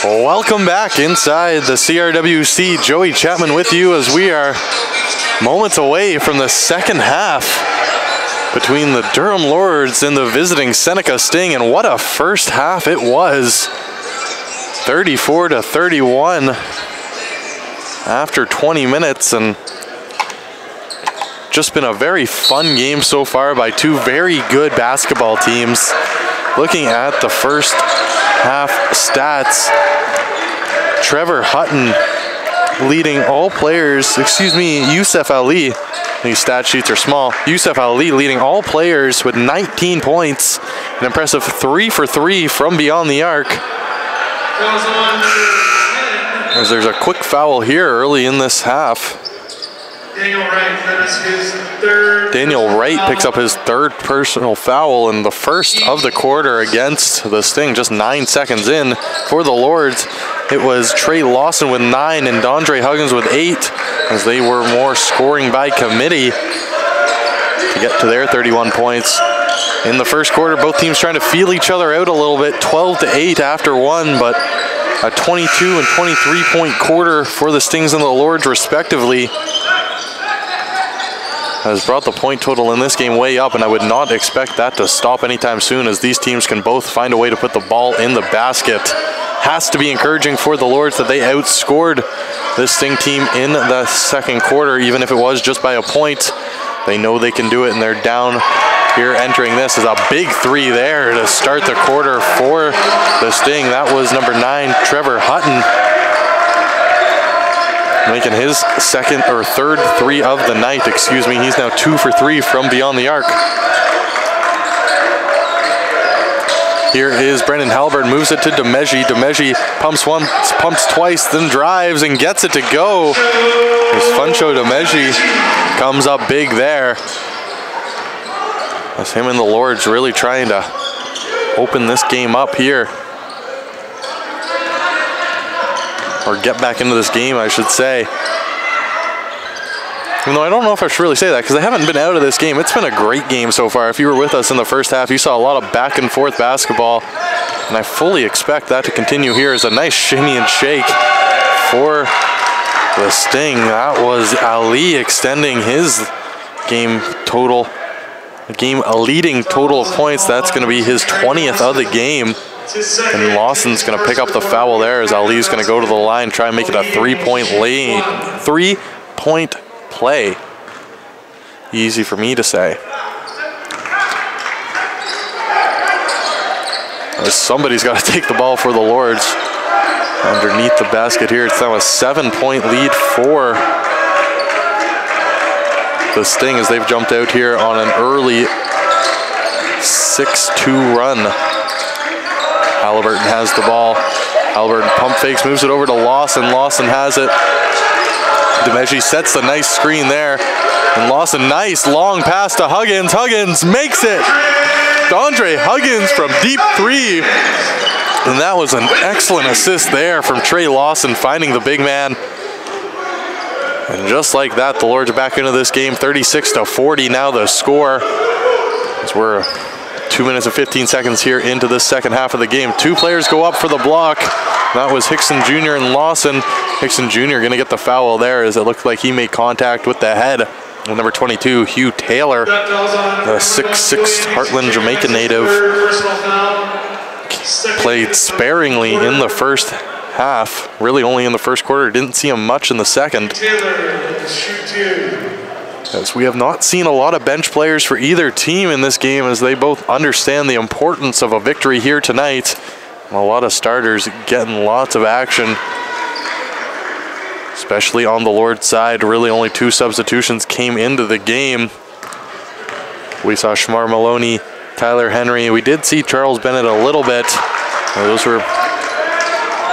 Welcome back inside the CRWC. Joey Chapman with you as we are moments away from the second half between the Durham Lords and the visiting Seneca Sting, and what a first half it was. 34-31 after 20 minutes, and just been a very fun game so far by two very good basketball teams. Looking at the first half stats, Trevor Hutton leading all players, Yusuf Ali, these stat sheets are small, Yusuf Ali leading all players with 19 points, an impressive 3 for 3 from beyond the arc. As there's a quick foul here early in this half. Daniel Wright picks up his third personal foul in the first of the quarter against the Sting, just 9 seconds in. For the Lords, it was Trey Lawson with 9 and Dondre Huggins with 8, as they were more scoring by committee to get to their 31 points. In the first quarter, both teams trying to feel each other out a little bit, 12-8 after one, but a 22 and 23 point quarter for the Stings and the Lords respectively has brought the point total in this game way up, and I would not expect that to stop anytime soon, as these teams can both find a way to put the ball in the basket. Has to be encouraging for the Lords that they outscored this Sting team in the second quarter, even if it was just by a point. They know they can do it, and they're down here entering this. Is a big 3 there to start the quarter for the Sting. That was number 9, Trevor Hutton, making his second or third 3 of the night, He's now 2 for 3 from beyond the arc. Here is Brendan Halliburton, moves it to Demeji. Demeji pumps once, pumps twice, then drives and gets it to go. As Funcho Demeji comes up big there. As him and the Lords really trying to open this game up here. Or get back into this game, I should say. Even though I don't know if I should really say that, because I haven't been out of this game. It's been a great game so far. If you were with us in the first half, you saw a lot of back and forth basketball, and I fully expect that to continue here. As a nice shimmy and shake for the Sting. That was Ali extending his game total, a game leading total of points. That's going to be his 20th of the game. And Lawson's going to pick up the foul there, as Ali's going to go to the line, try and make it a 3-point play. Easy for me to say. Somebody's got to take the ball for the Lords underneath the basket here. It's now a 7-point lead for the Sting, as they've jumped out here on an early 6-2 run. Halliburton has the ball. Halliburton pump fakes, moves it over to Lawson. Lawson has it. Demeji sets the nice screen there. And Lawson, nice long pass to Huggins. Huggins makes it. Dondre Huggins from deep 3. And that was an excellent assist there from Trey Lawson, finding the big man. And just like that, the Lords are back into this game. 36-40 now the score. As we're 2 minutes and 15 seconds here into the second half of the game. 2 players go up for the block. That was Hickson Jr. and Lawson. Hickson Jr. going to get the foul there, as it looked like he made contact with the head of number 22, Hugh Taylor, the 6'6" Heartland Jamaican native. Played sparingly in the first half, really only in the first quarter. Didn't see him much in the second. As we have not seen a lot of bench players for either team in this game, as they both understand the importance of a victory here tonight. And a lot of starters getting lots of action, especially on the Lord's side. Really only 2 substitutions came into the game. We saw Shamar Maloney, Tyler Henry. We did see Charles Bennett a little bit. Those were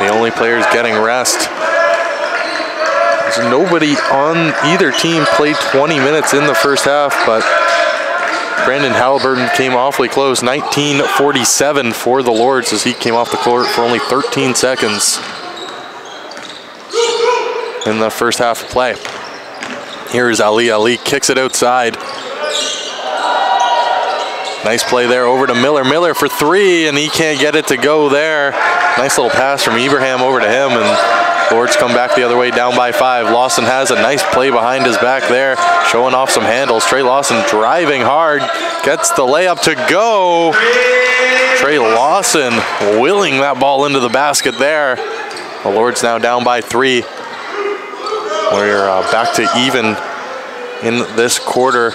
the only players getting rest. Nobody on either team played 20 minutes in the first half, but Brandon Halliburton came awfully close. 19:47 for the Lords, as he came off the court for only 13 seconds in the first half of play. Here's Ali. Ali kicks it outside. Nice play there over to Miller. Miller for three, and he can't get it to go there. Nice little pass from Ibrahim over to him, and Lords come back the other way, down by 5. Lawson has a nice play behind his back there, showing off some handles. Trey Lawson driving hard, gets the layup to go. Trey Lawson willing that ball into the basket there. The Lords now down by 3. We're back to even in this quarter.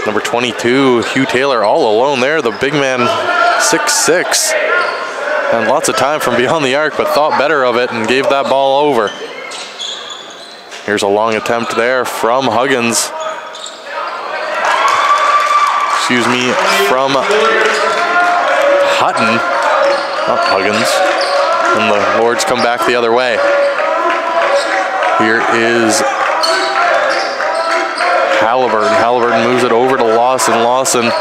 Number 22, Hugh Taylor, all alone there. The big man, 6'6". And lots of time from beyond the arc, but thought better of it and gave that ball over. Here's a long attempt there from Huggins. Excuse me, from Hutton, not Huggins. And the Lords come back the other way. Here is Halliburton. Halliburton moves it over to Lawson. Lawson,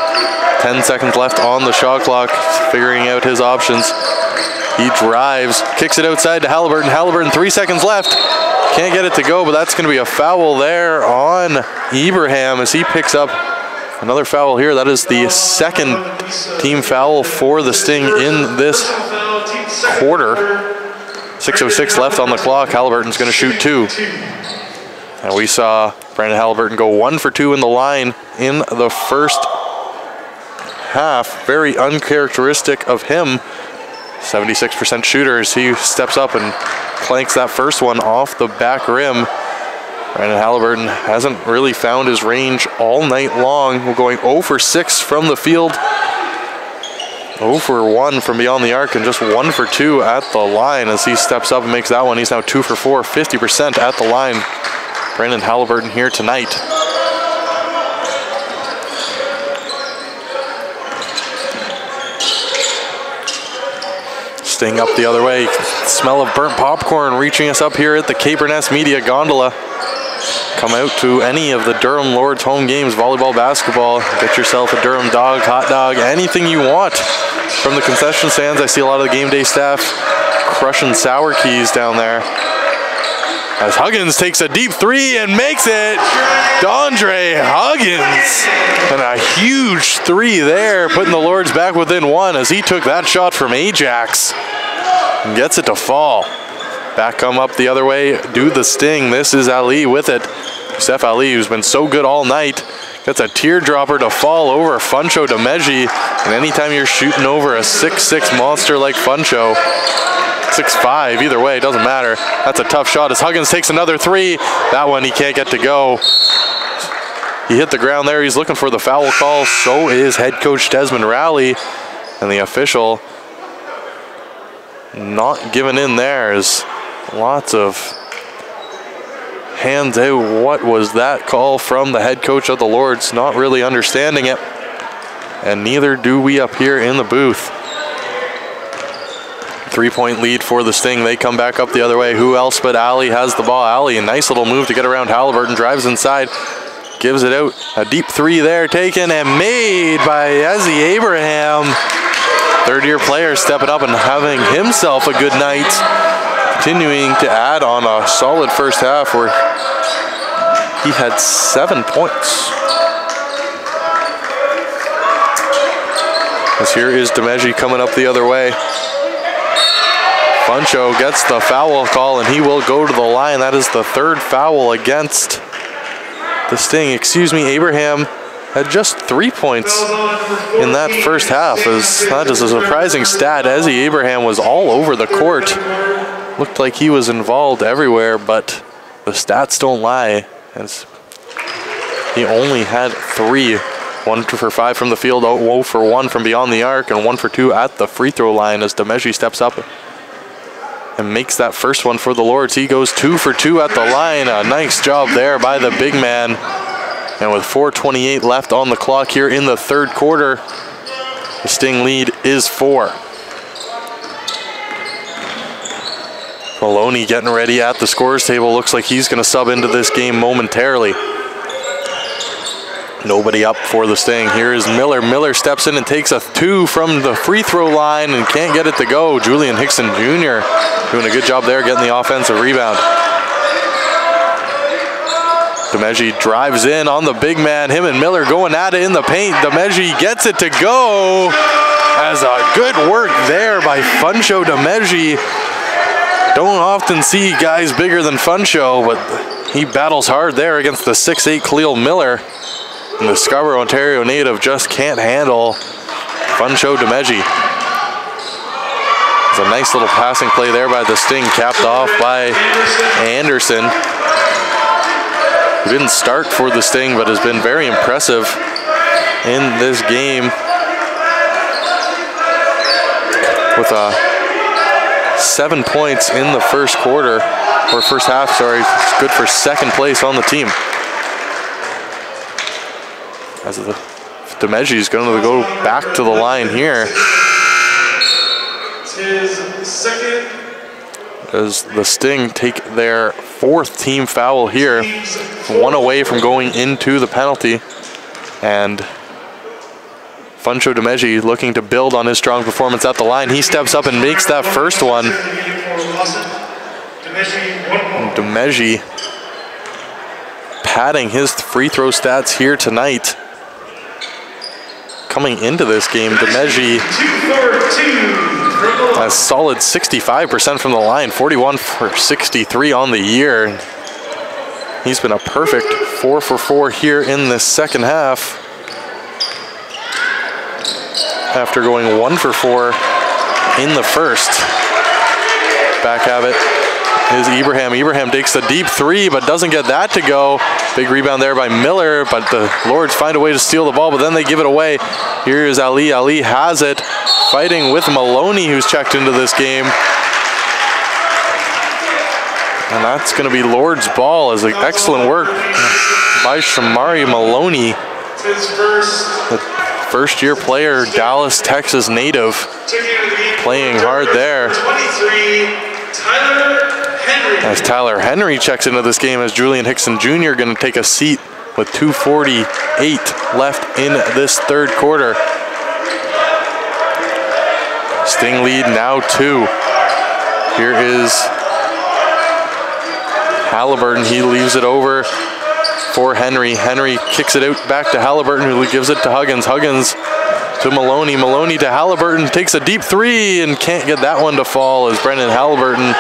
10 seconds left on the shot clock, figuring out his options. He drives, kicks it outside to Halliburton. Halliburton, 3 seconds left. Can't get it to go, but that's going to be a foul there on Ibrahim as he picks up another foul here. That is the second team foul for the Sting in this quarter. 6:06 left on the clock. Halliburton's going to shoot 2. And we saw Brandon Halliburton go 1 for 2 in the line in the first half. Very uncharacteristic of him. 76% shooter as he steps up and clanks that first one off the back rim. Brandon Halliburton hasn't really found his range all night long. We're going 0 for 6 from the field. 0 for 1 from beyond the arc and just 1 for 2 at the line as he steps up and makes that one. He's now 2 for 4, 50% at the line. Brandon Halliburton here tonight. Sting up the other way. Smell of burnt popcorn reaching us up here at the Caperness Media Gondola. Come out to any of the Durham Lords home games, volleyball, basketball. Get yourself a Durham dog, hot dog, anything you want from the concession stands. I see a lot of the game day staff crushing sour keys down there. As Huggins takes a deep 3 and makes it. Dondre Huggins. And a huge 3 there, putting the Lords back within 1 as he took that shot from Ajax and gets it to fall. Back come up the other way, do the Sting. This is Ali with it. Steph Ali, who's been so good all night, gets a teardropper to fall over Funcho Demeji. And anytime you're shooting over a 6'6" monster like Funcho, 6'5", either way, it doesn't matter. That's a tough shot as Huggins takes another 3. That one he can't get to go. He hit the ground there. He's looking for the foul call. So is head coach Desmond Rowley. And the official not giving in there. Is lots of hands out. What was that call from the head coach of the Lords? Not really understanding it. And neither do we up here in the booth. 3-point lead for the Sting. They come back up the other way. Who else but Ali has the ball? Ali, a nice little move to get around Halliburton. Drives inside. Gives it out. A deep 3 there taken and made by Ezi Abraham. Third-year player stepping up and having himself a good night. Continuing to add on a solid first half where he had 7 points. As here is Demeji coming up the other way. Funcho gets the foul call and he will go to the line. That is the 3rd foul against the Sting. Excuse me, Abraham had just 3 points in that first half. That is a surprising stat. Ezi Abraham was all over the court. Looked like he was involved everywhere, but the stats don't lie. As he only had 3. 1 for 5 from the field, 0 for 1 from beyond the arc, and 1 for 2 at the free throw line as Demeji steps up and makes that first one for the Lords. He goes 2 for 2 at the line. A nice job there by the big man. And with 4:28 left on the clock here in the 3rd quarter, the Sting lead is 4. Maloney getting ready at the scorers table. Looks like he's going to sub into this game momentarily. Nobody up for the Sting. Here is Miller. Miller steps in and takes a 2 from the free throw line and can't get it to go. Julian Hickson Jr. doing a good job there getting the offensive rebound. DeMeggi drives in on the big man. Him and Miller going at it in the paint. DeMeggi gets it to go. As a good work there by Funcho DeMeggi. Don't often see guys bigger than Funcho, but he battles hard there against the 6'8" Khalil Miller. And the Scarborough, Ontario native just can't handle Funcho DeMeggi. It's a nice little passing play there by the Sting, capped off by Anderson, who didn't start for the Sting but has been very impressive in this game with 7 points in the first quarter, or first half, sorry. It's good for second place on the team. As the DeMeggi is going to go back to the line here. As the Sting take their 4th team foul here, 1 away from going into the penalty, and Funcho DeMeggi looking to build on his strong performance at the line. He steps up and makes that first one. DeMeggi padding his free throw stats here tonight. Coming into this game, DeMeggi a solid 65% from the line, 41 for 63 on the year. He's been a perfect 4 for 4 here in this second half, after going 1 for 4 in the first. Back have it is Ibrahim. Ibrahim takes a deep 3, but doesn't get that to go. Big rebound there by Miller, but the Lords find a way to steal the ball, but then they give it away. Here is Ali. Ali has it, fighting with Maloney, who's checked into this game. And that's going to be Lord's ball, as excellent work by Shamari Maloney, the first-year player, Dallas, Texas native, playing hard there. As Tyler Henry checks into this game, as Julian Hickson Jr. going to take a seat with 2:48 left in this third quarter. Sting lead now 2. Here is Halliburton. He leaves it over for Henry. Henry kicks it out back to Halliburton, who gives it to Huggins. Huggins to Maloney. Maloney to Halliburton. Takes a deep 3 and can't get that one to fall, as Brendan Halliburton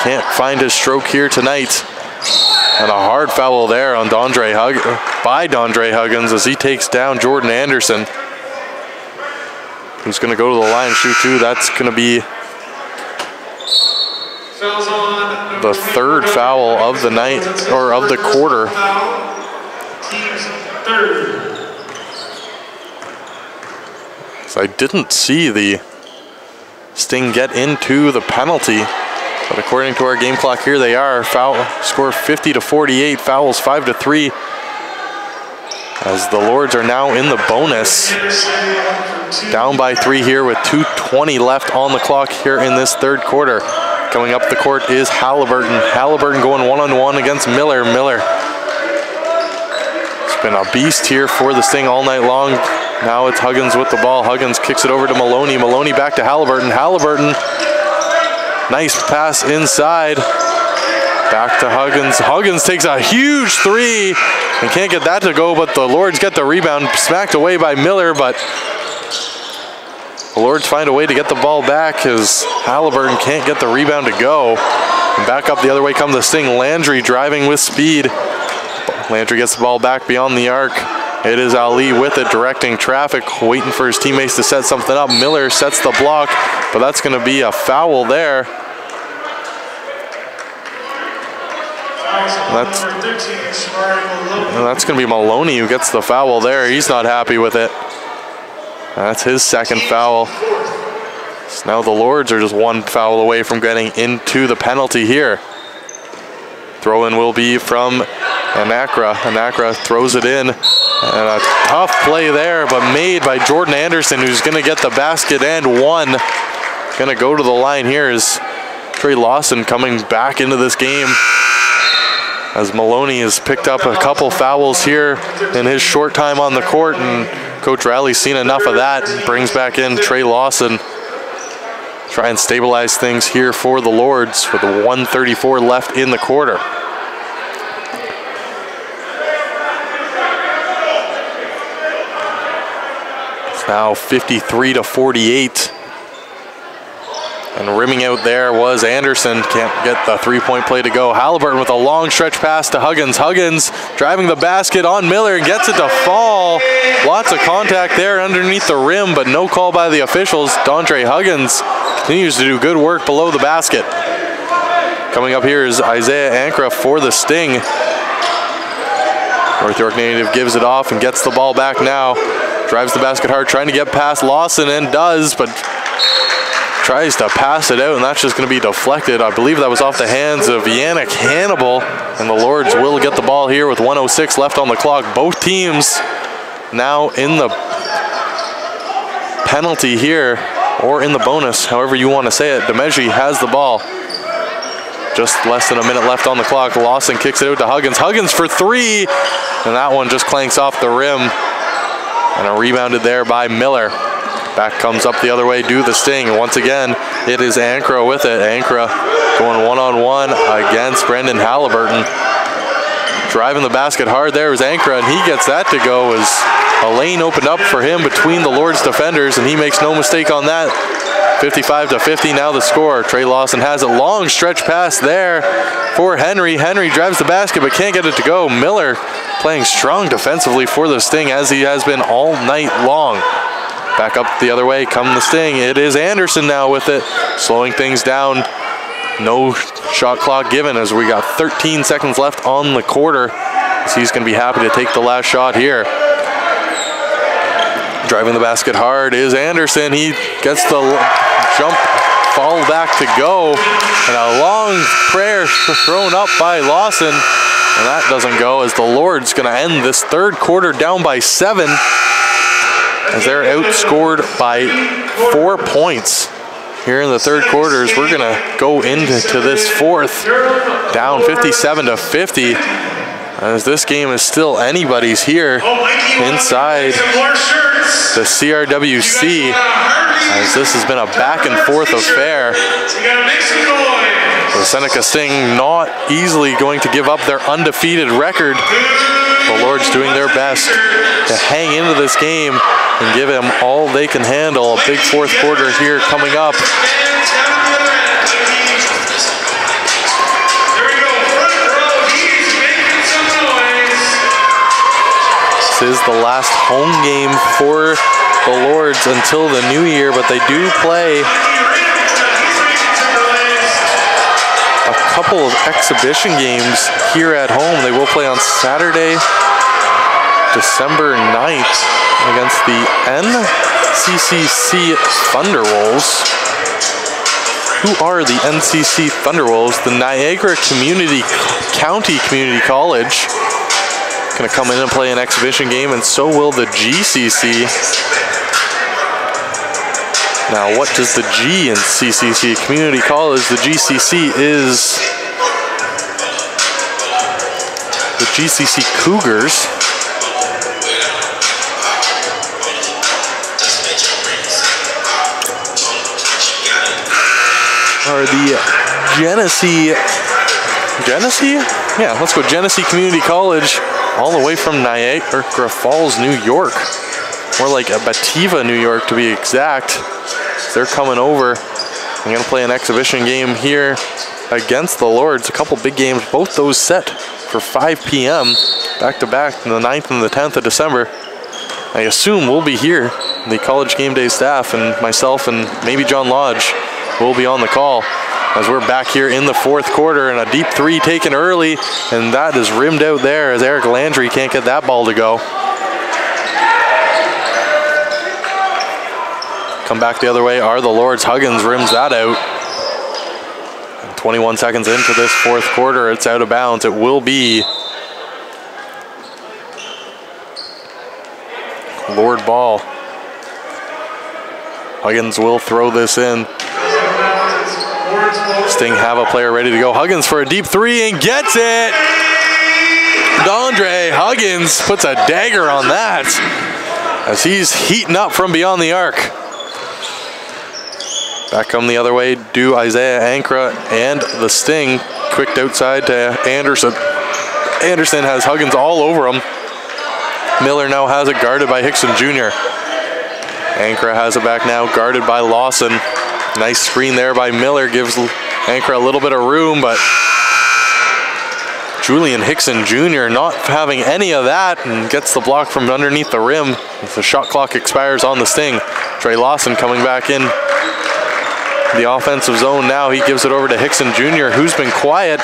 can't find his stroke here tonight. And a hard foul there on by Dondre Huggins, as he takes down Jordan Anderson, who's going to go to the line and shoot 2. That's going to be the 3rd foul of the night, or of the quarter. So I didn't see the Sting get into the penalty, but according to our game clock here, they are. Foul score 50-48, fouls 5-3. As the Lords are now in the bonus, down by 3 here with 2:20 left on the clock here in this third quarter. Coming up the court is Halliburton. Halliburton going one-on-one against Miller. Miller, it's been a beast here for the Sting all night long. Now it's Huggins with the ball. Huggins kicks it over to Maloney. Maloney back to Halliburton. Halliburton, nice pass inside. Back to Huggins. Huggins takes a huge 3 and can't get that to go, but the Lords get the rebound, smacked away by Miller, but the Lords find a way to get the ball back, as Halliburton can't get the rebound to go. And back up the other way come the Sting. Landry driving with speed. Landry gets the ball back beyond the arc. It is Ali with it, directing traffic, waiting for his teammates to set something up. Miller sets the block, but that's going to be a foul there. That's going to be Maloney who gets the foul there. He's not happy with it. That's his 2nd foul. So now the Lords are just 1 foul away from getting into the penalty here. Throw-in will be from Anakra. Anakra throws it in. And a tough play there, but made by Jordan Anderson, who's going to get the basket and 1. Going to go to the line here is Trey Lawson coming back into this game, as Maloney has picked up a couple fouls here in his short time on the court, and Coach Riley's seen enough of that and brings back in Trey Lawson. Try and stabilize things here for the Lords with 1:34 left in the quarter. now 53-48. And rimming out there was Anderson. Can't get the three-point play to go. Halliburton with a long stretch pass to Huggins. Huggins driving the basket on Miller and gets it to fall. Lots of contact there underneath the rim, but no call by the officials. Dondre Huggins continues to do good work below the basket. Coming up here is Isaiah Ankra for the Sting. North York native gives it off and gets the ball back now. Drives the basket hard, trying to get past Lawson, and does, but tries to pass it out, and that's just going to be deflected. I believe that was off the hands of Yannick Hannibal, and the Lords will get the ball here with 1:06 left on the clock. Both teams now in the penalty here, or in the bonus, however you want to say it. DeMeggi has the ball. Just less than a minute left on the clock. Lawson kicks it out to Huggins. Huggins for three, and that one just clanks off the rim, and a rebounded there by Miller. Back comes up the other way, do the Sting. Once again, it is Ankra with it. Ankra going one-on-one against Brendan Halliburton. Driving the basket hard there is Ankra, and he gets that to go as a lane opened up for him between the Lords defenders, and he makes no mistake on that. 55-50 now the score. Trey Lawson has a long stretch pass there for Henry. Henry drives the basket but can't get it to go. Miller playing strong defensively for the Sting, as he has been all night long. Back up the other way, come the Sting. It is Anderson now with it, slowing things down. No shot clock given as we got 13 seconds left on the quarter. So he's going to be happy to take the last shot here. Driving the basket hard is Anderson. He gets the jump fall back to go. And a long prayer thrown up by Lawson. And that doesn't go, as the Lord's going to end this third quarter down by 7. As they're outscored by 4 points here in the third quarters. We're going to go into this fourth down 57-50, as this game is still anybody's here inside the CRWC, as this has been a back and forth affair. The Seneca Sting not easily going to give up their undefeated record. The Lords doing their best to hang into this game and give them all they can handle. A big fourth quarter here coming up. This is the last home game for the Lords until the new year, but they do play a couple of exhibition games here at home. They will play on Saturday, December 9th against the NCCC Thunderwolves. Who are the NCC Thunderwolves? The Niagara County Community College. Going to come in and play an exhibition game, and so will the GCC. Now, what does the G in CCC? Community College. The GCC is the GCC Cougars. Or the Genesee? Yeah, let's go Genesee Community College, all the way from Niagara Falls, New York. More like Bativa, New York to be exact. They're coming over. I'm going to play an exhibition game here against the Lords. A couple big games, both those set for 5 p.m. back-to-back, the 9th and the 10th of December. I assume we'll be here. The College Game Day staff and myself and maybe John Lodge will be on the call, as we're back here in the fourth quarter, and a deep three taken early, and that is rimmed out there as Eric Landry can't get that ball to go. Come back the other way are the Lords. Huggins rims that out. And 21 seconds into this fourth quarter, it's out of bounds. It will be Lord ball. Huggins will throw this in. Sting have a player ready to go. Huggins for a deep three and gets it. Dondre Huggins puts a dagger on that as he's heating up from beyond the arc. Back come the other way, do Isaiah Ankra and the Sting. Quicked outside to Anderson. Anderson has Huggins all over him. Miller now has it guarded by Hickson Jr. Ankara has it back now, guarded by Lawson. Nice screen there by Miller, gives Ankara a little bit of room, but Julian Hickson Jr. not having any of that and gets the block from underneath the rim as the shot clock expires on the Sting. Trey Lawson coming back in the offensive zone now. He gives it over to Hickson Jr., who's been quiet,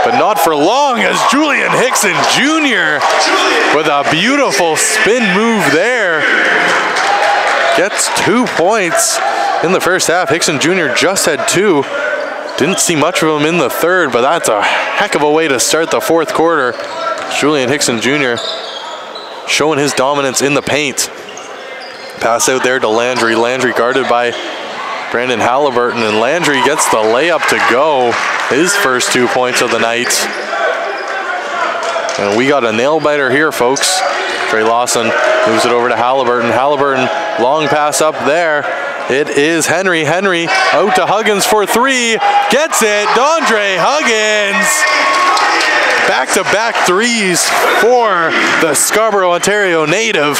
but not for long, as Julian Hickson Jr. with a beautiful spin move there gets 2 points in the first half. Hickson Jr. just had 2. Didn't see much of him in the third, but that's a heck of a way to start the fourth quarter. Julian Hickson Jr. showing his dominance in the paint. Pass out there to Landry. Landry guarded by Brandon Halliburton, and Landry gets the layup to go. His first 2 points of the night. And we got a nail biter here, folks. Trey Lawson moves it over to Halliburton. Halliburton, long pass up there. It is Henry. Henry out to Huggins for 3. Gets it. Dondre Huggins. Back-to-back threes for the Scarborough, Ontario native.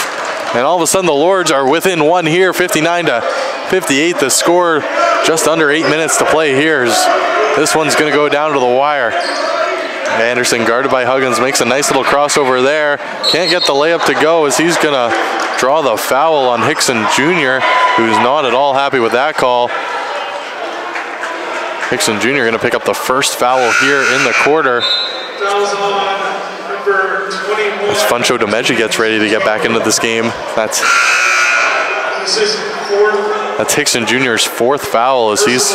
And all of a sudden the Lords are within 1 here, 59-58. The score, just under 8 minutes to play here. This one's going to go down to the wire. Anderson, guarded by Huggins, makes a nice little crossover there. Can't get the layup to go, as he's going to draw the foul on Hickson Jr., who's not at all happy with that call. Hickson Jr. going to pick up the first foul here in the quarter. As Funcho DeMeggi gets ready to get back into this game. That's Hickson Jr.'s 4th foul, as he's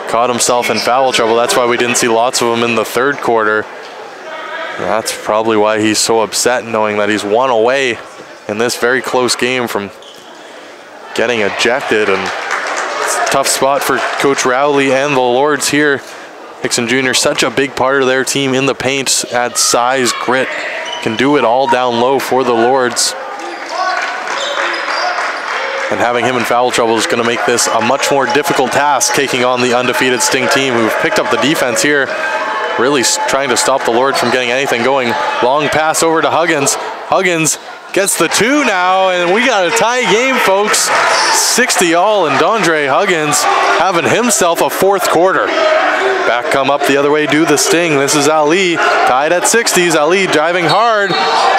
caught himself in foul trouble. That's why we didn't see lots of him in the third quarter. That's probably why he's so upset, knowing that he's 1 away in this very close game from getting ejected. And it's a tough spot for Coach Rowley and the Lords here. Hickson Jr., such a big part of their team in the paint, adds size, grit, can do it all down low for the Lords. And having him in foul trouble is going to make this a much more difficult task, taking on the undefeated Sting team, who've picked up the defense here, really trying to stop the Lords from getting anything going. Long pass over to Huggins. Huggins gets the 2 now, and we got a tie game, folks. 60-all, and Dondre Huggins having himself a 4th quarter. Back come up the other way, do the Sting. This is Ali, tied at 60s. Ali driving hard,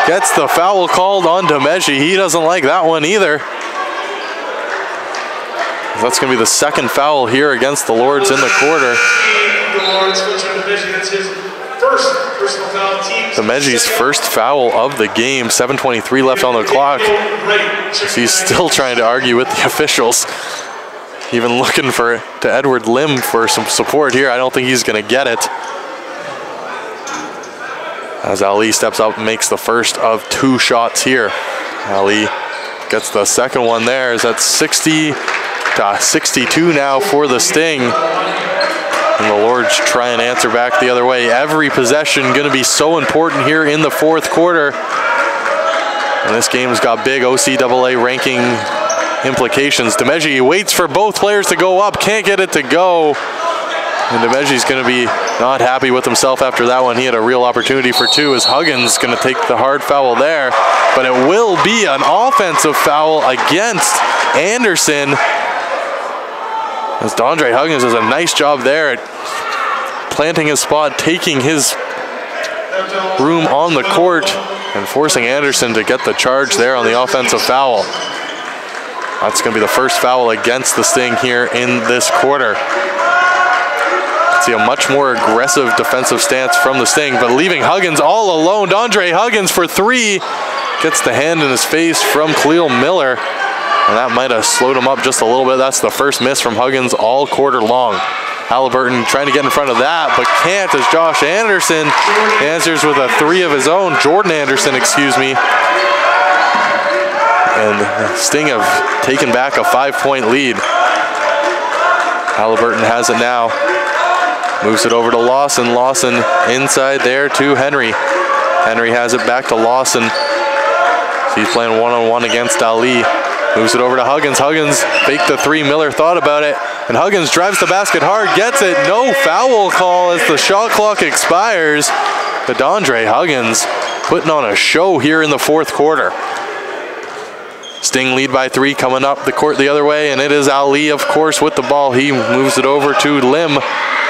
gets the foul called on DeMeggi. He doesn't like that one either. That's going to be the 2nd foul here against the Lords in the quarter. DeMeggi's first foul of the game. 7:23 left on the clock. He's still trying to argue with the officials. Even looking to Edward Lim for some support here. I don't think he's going to get it. As Ali steps up and makes the first of 2 shots here. Ali gets the second one there. Is that 60-62 now for the Sting. And the Lords try and answer back the other way. Every possession going to be so important here in the 4th quarter. And this game's got big OCAA ranking implications. DeMeggi waits for both players to go up, can't get it to go. And DeMeggi's going to be not happy with himself after that one. He had a real opportunity for 2, as Huggins going to take the hard foul there. But it will be an offensive foul against Anderson, as Dondre Huggins does a nice job there at planting his spot, taking his room on the court, and forcing Anderson to get the charge there on the offensive foul. That's going to be the first foul against the Sting here in this quarter. See a much more aggressive defensive stance from the Sting, but leaving Huggins all alone. Dondre Huggins for 3. Gets the hand in his face from Khalil Miller. And that might have slowed him up just a little bit. That's the first miss from Huggins all quarter long. Halliburton trying to get in front of that, but can't, as Josh Anderson answers with a 3 of his own. Jordan Anderson, excuse me. And the Sting have taken back a 5-point lead. Halliburton has it now. Moves it over to Lawson. Lawson inside there to Henry. Henry has it back to Lawson. He's playing one-on-one against Ali. Moves it over to Huggins. Huggins faked the 3. Miller thought about it. And Huggins drives the basket hard, gets it. No foul call as the shot clock expires. Dondre Huggins putting on a show here in the 4th quarter. Sting lead by 3, coming up the court the other way, and it is Ali, of course, with the ball. He moves it over to Lim.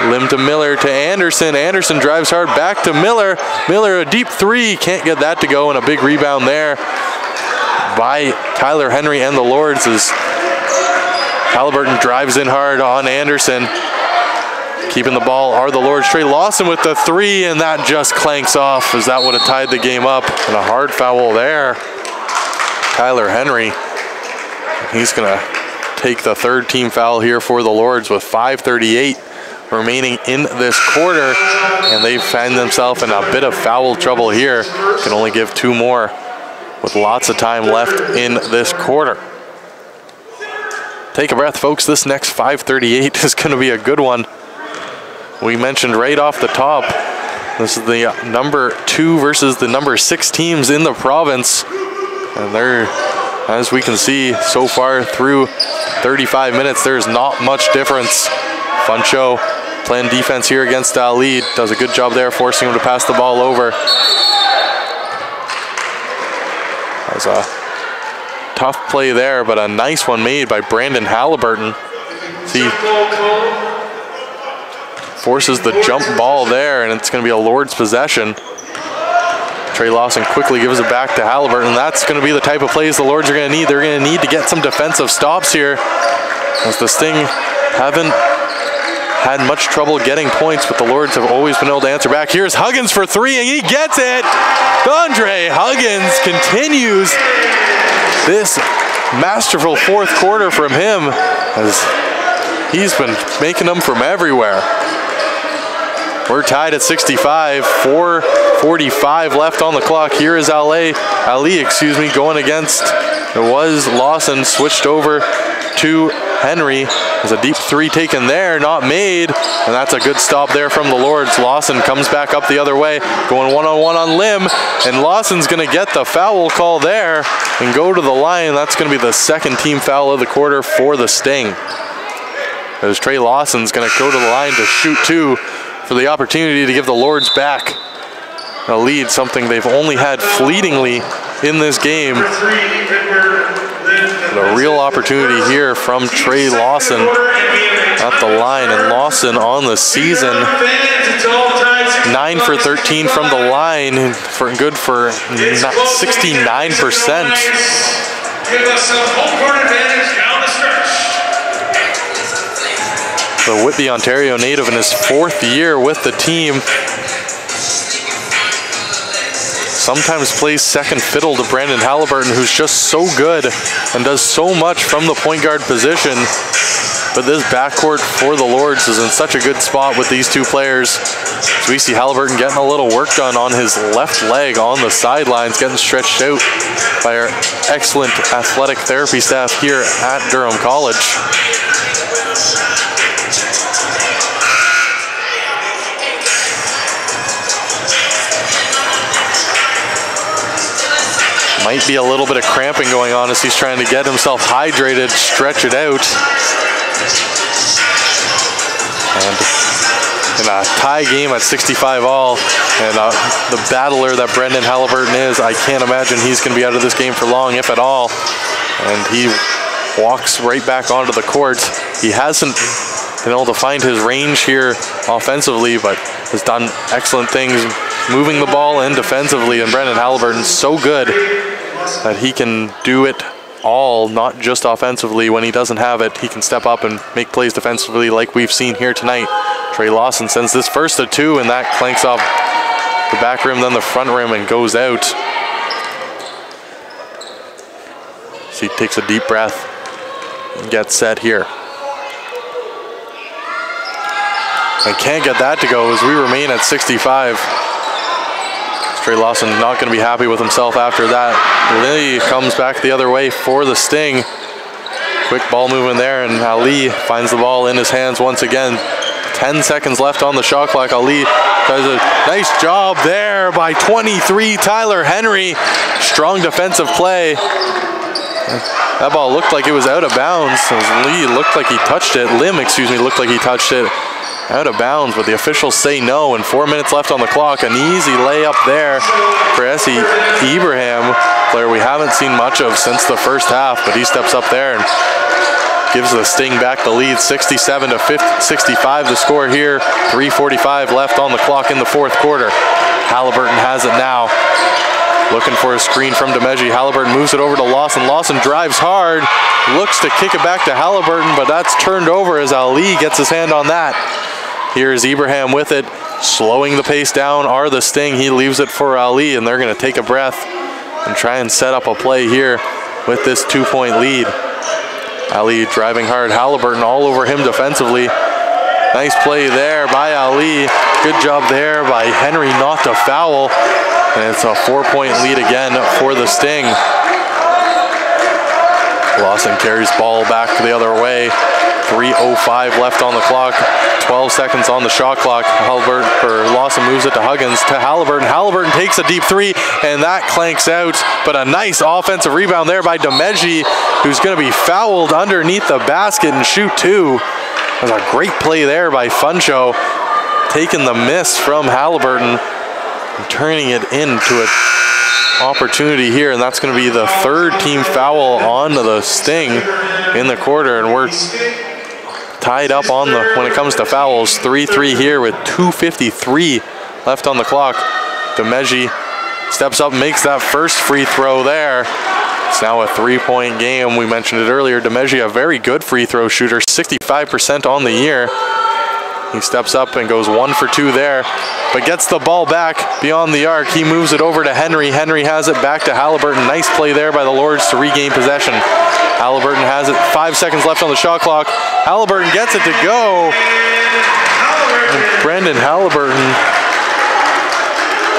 Lim to Miller to Anderson. Anderson drives hard back to Miller. Miller, a deep 3, can't get that to go, and a big rebound there by Tyler Henry and the Lords as Halliburton drives in hard on Anderson. Keeping the ball are the Lords. Trey Lawson with the 3, and that just clanks off as that would have tied the game up. And a hard foul there. Tyler Henry, he's gonna take the 3rd team foul here for the Lords with 5:38 remaining in this quarter, and they find themselves in a bit of foul trouble here. Can only give 2 more with lots of time left in this quarter. Take a breath, folks. This next 5:38 is going to be a good one. We mentioned right off the top, this is the number 2 versus the number 6 teams in the province, and they're, as we can see so far through 35 minutes, there's not much difference. Fun show. Playing defense here against Ali. Does a good job there, forcing him to pass the ball over. That was a tough play there, but a nice one made by Brandon Halliburton. See, forces the jump ball there, and it's going to be a Lord's possession. Trey Lawson quickly gives it back to Halliburton. That's going to be the type of plays the Lords are going to need. They're going to need to get some defensive stops here, as the Sting haven't had much trouble getting points, but the Lords have always been able to answer back. Here's Huggins for 3, and he gets it. Andre Huggins continues this masterful 4th quarter from him, as he's been making them from everywhere. We're tied at 65, 4:45 left on the clock. Here is Ali, going against, it was Lawson, switched over to Henry. There's a deep 3 taken there, not made, and that's a good stop there from the Lords. Lawson comes back up the other way, going one-on-one on Lim, and Lawson's going to get the foul call there and go to the line. That's going to be the 2nd team foul of the quarter for the Sting, as Trey Lawson's going to go to the line to shoot 2 for the opportunity to give the Lords back a lead, something they've only had fleetingly in this game. But a real opportunity here from Trey Lawson at the line, and Lawson on the season 9 for 13 from the line, good for 69%. The Whitby, Ontario native in his 4th year with the team. Sometimes plays second fiddle to Brandon Halliburton, who's just so good and does so much from the point guard position. But this backcourt for the Lords is in such a good spot with these 2 players. So we see Halliburton getting a little work done on his left leg on the sidelines, getting stretched out by our excellent athletic therapy staff here at Durham College. Might be a little bit of cramping going on as he's trying to get himself hydrated, stretch it out. And in a tie game at 65 all, and the battler that Brendan Halliburton is, I can't imagine he's going to be out of this game for long, if at all. And he walks right back onto the court. He hasn't been able to find his range here offensively, but has done excellent things moving the ball and defensively, and Brendan Halliburton's so good that he can do it all, not just offensively. When he doesn't have it, he can step up and make plays defensively like we've seen here tonight. Trey Lawson sends this first to 2, and that clanks off the back rim, then the front rim, and goes out. So he takes a deep breath and gets set here. I can't get that to go as we remain at 65. Trey Lawson not going to be happy with himself after that. Lee comes back the other way for the Sting. Quick ball movement there, and Ali finds the ball in his hands once again. 10 seconds left on the shot clock. Ali does a nice job there by 23, Tyler Henry. Strong defensive play. That ball looked like it was out of bounds. Lee looked like he touched it. Lim, looked like he touched it. Out of bounds, but the officials say no, and 4 minutes left on the clock. An easy layup there for Essie Ibrahim, player we haven't seen much of since the first half, but he steps up there and gives the Sting back the lead. 67 to 65 the score here. 3:45 left on the clock in the fourth quarter. Halliburton has it now. Looking for a screen from DeMeggi. Halliburton moves it over to Lawson. Lawson drives hard, looks to kick it back to Halliburton, but that's turned over as Ali gets his hand on that. Here's Ibrahim with it, slowing the pace down are the Sting. He leaves it for Ali, and they're going to take a breath and try and set up a play here with this 2-point lead. Ali driving hard. Halliburton all over him defensively. Nice play there by Ali. Good job there by Henry not to foul. And it's a 4-point lead again for the Sting. Lawson carries ball back the other way. 3:05 left on the clock. 12 seconds on the shot clock. Lawson moves it to Huggins, to Halliburton. Halliburton takes a deep three, and that clanks out. But a nice offensive rebound there by DeMeggi, who's going to be fouled underneath the basket and shoot two. That was a great play there by Funcho, taking the miss from Halliburton and turning it into an opportunity here, and that's going to be the third team foul on the Sting in the quarter, and we're tied up on when it comes to fouls. 3-3 here with 2:53 left on the clock. DeMeggi steps up and makes that first free throw there. It's now a 3-point game. We mentioned it earlier. DeMeggi, a very good free throw shooter, 65% on the year. He steps up and goes 1 for 2 there, but gets the ball back beyond the arc. He moves it over to Henry. Henry has it back to Halliburton. Nice play there by the Lords to regain possession. Halliburton has it. 5 seconds left on the shot clock. Halliburton gets it to go. And Brendan Halliburton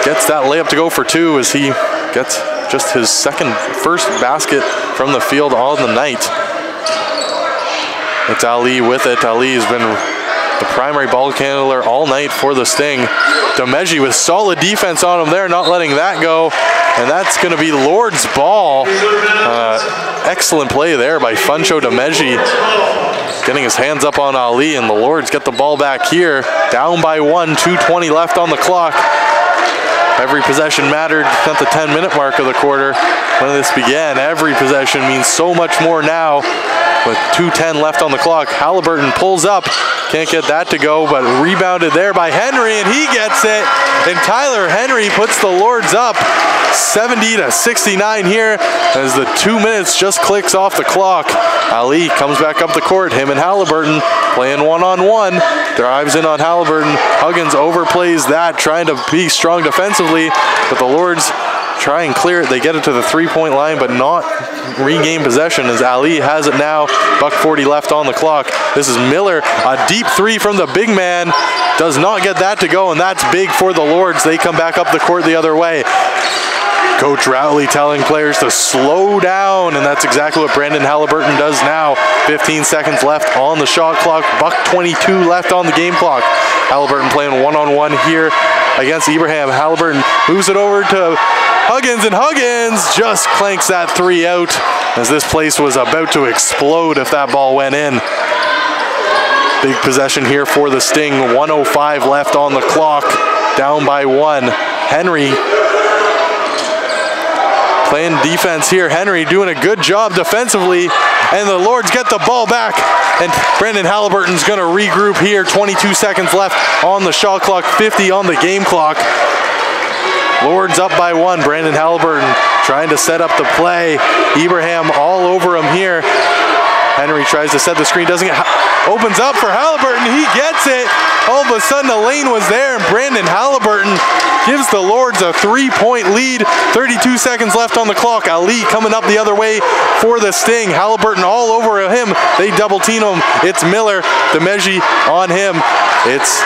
gets that layup to go for 2 as he gets just his first basket from the field on the night. It's Ali with it. Ali has been the primary ball handler all night for the Sting. DeMeggi with solid defense on him there, not letting that go. And that's going to be Lord's ball. Excellent play there by Funcho DeMeggi, getting his hands up on Ali, and the Lords get the ball back here. Down by 1, 2:20 left on the clock. Every possession mattered at the 10-minute mark of the quarter when this began. Every possession means so much more now with 2:10 left on the clock. Halliburton pulls up, can't get that to go, but rebounded there by Henry, and he gets it. And Tyler Henry puts the Lords up 70 to 69 here as the 2 minutes just clicks off the clock. Ali comes back up the court, him and Halliburton playing one-on-one. Drives in on Halliburton. Huggins overplays that, trying to be strong defensively, but the Lords try and clear it. They get it to the 3-point line, but not regain possession as Ali has it now. $1:40 left on the clock. This is Miller, a deep three from the big man. Does not get that to go, and that's big for the Lords. They come back up the court the other way. Coach Rowley telling players to slow down, and that's exactly what Brandon Halliburton does now. 15 seconds left on the shot clock. $1:22 left on the game clock. Halliburton playing one-on-one here against Ibrahim. Halliburton moves it over to Huggins, and Huggins just clanks that three out as this place was about to explode if that ball went in. Big possession here for the Sting. 1:05 left on the clock. Down by 1. Henry playing defense here. Henry doing a good job defensively, and the Lords get the ball back, and Brandon Halliburton's going to regroup here. 22 seconds left on the shot clock, 50 on the game clock. Lords up by 1. Brandon Halliburton trying to set up the play. Ibrahim all over him here. Henry tries to set the screen, doesn't get, opens up for Halliburton, he gets it. All of a sudden the lane was there, and Brandon Halliburton gives the Lords a 3-point lead. 32 seconds left on the clock. Ali coming up the other way for the Sting. Halliburton all over him. They double team him. It's Miller, DeMeggi on him. It's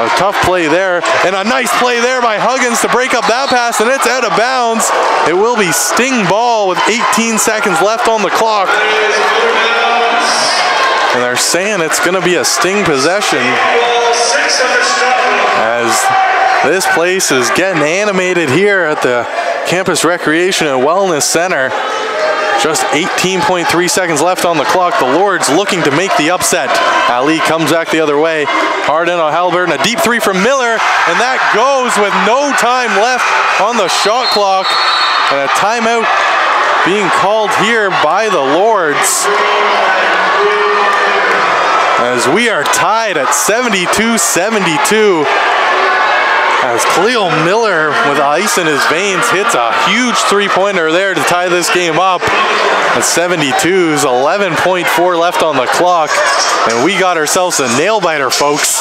a tough play there, and a nice play there by Huggins to break up that pass, and it's out of bounds. It will be Sting ball with 18 seconds left on the clock. And they're saying it's going to be a Sting possession as this place is getting animated here at the Campus Recreation and Wellness Center. Just 18.3 seconds left on the clock. The Lords looking to make the upset. Ali comes back the other way. Hard in on Halliburton. A deep three from Miller, and that goes with no time left on the shot clock. And a timeout being called here by the Lords, as we are tied at 72-72. As Khalil Miller, with ice in his veins, hits a huge three-pointer there to tie this game up at 72's, 11.4 left on the clock, and we got ourselves a nail-biter, folks.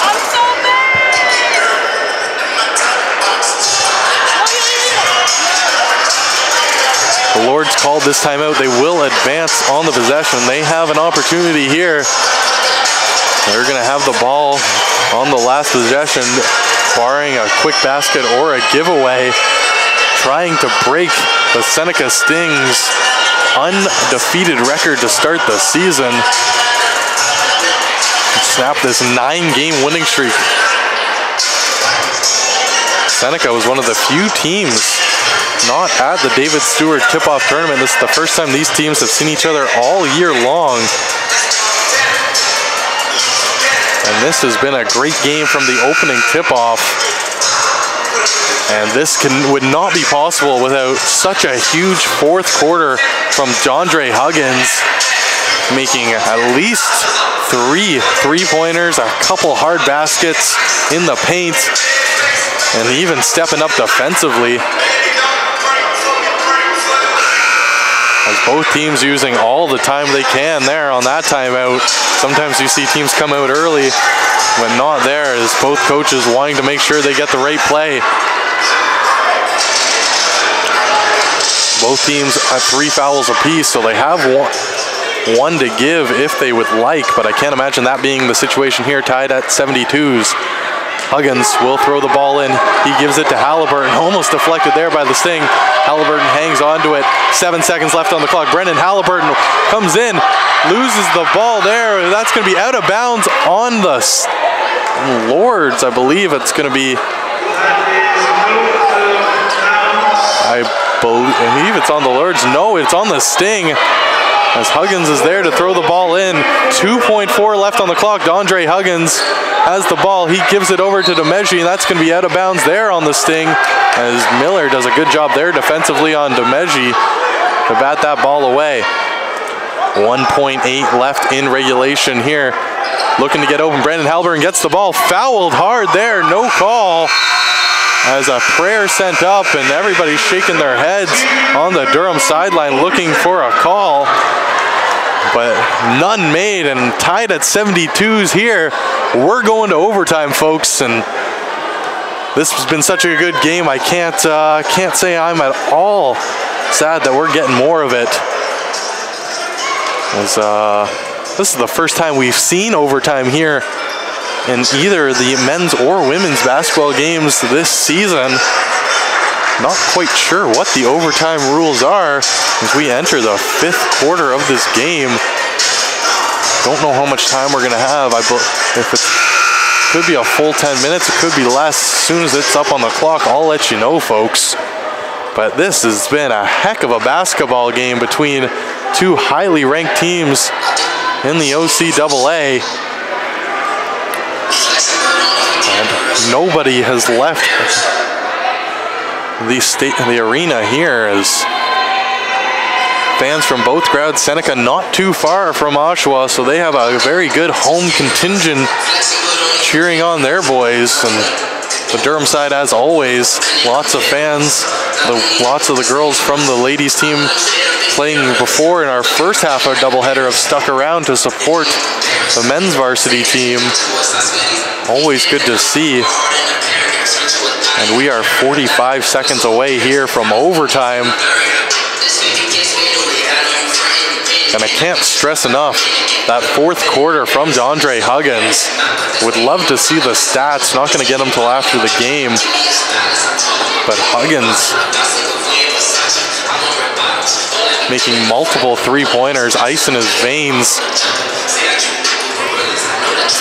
The Lords called this timeout. They will advance on the possession. They have an opportunity here. They're going to have the ball on the last possession, barring a quick basket or a giveaway, trying to break the Seneca Sting's undefeated record to start the season. Snap this 9-game winning streak. Seneca was one of the few teams not at the David Stewart tip-off tournament. This is the first time these teams have seen each other all year long. And this has been a great game from the opening tip-off. And this would not be possible without such a huge fourth quarter from Jondre Huggins, making at least 3 three-pointers, a couple hard baskets in the paint, and even stepping up defensively. As both teams using all the time they can there on that timeout. Sometimes you see teams come out early when not there, as both coaches wanting to make sure they get the right play. Both teams have 3 fouls apiece, so they have one to give if they would like, but I can't imagine that being the situation here, tied at 72's. Huggins will throw the ball in. He gives it to Halliburton, almost deflected there by the Sting. Halliburton hangs on to it. 7 seconds left on the clock. Brendan Halliburton comes in, loses the ball there. That's going to be out of bounds on the Lords. I believe it's going to be, I believe it's on the Lords. No, it's on the Sting, as Huggins is there to throw the ball in. 2.4 left on the clock. Jondre Huggins has the ball. He gives it over to Demeji, and that's going to be out of bounds there on the Sting, as Miller does a good job there defensively on Demeji to bat that ball away. 1.8 left in regulation here. Looking to get open. Brandon Halliburton gets the ball. Fouled hard there. No call. As a prayer sent up, and everybody's shaking their heads on the Durham sideline looking for a call, but none made, and tied at 72's here. We're going to overtime, folks, and this has been such a good game. I can't say I'm at all sad that we're getting more of it. As this is the first time we've seen overtime here in either the men's or women's basketball games this season. Not quite sure what the overtime rules are as we enter the 5th quarter of this game. Don't know how much time we're going to have. If it could be a full 10 minutes, it could be less. As soon as it's up on the clock, I'll let you know, folks. But this has been a heck of a basketball game between 2 highly ranked teams in the OCAA. And nobody has left the arena here, as fans from both crowds. Seneca not too far from Oshawa, so they have a very good home contingent cheering on their boys. And the Durham side, as always, lots of fans. Lots of the girls from the ladies team playing before in our first half of doubleheader have stuck around to support the men's varsity team. Always good to see. And we are 45 seconds away here from overtime. And I can't stress enough that 4th quarter from Jondre Huggins. Would love to see the stats. Not going to get them till after the game. But Huggins making multiple 3-pointers, ice in his veins.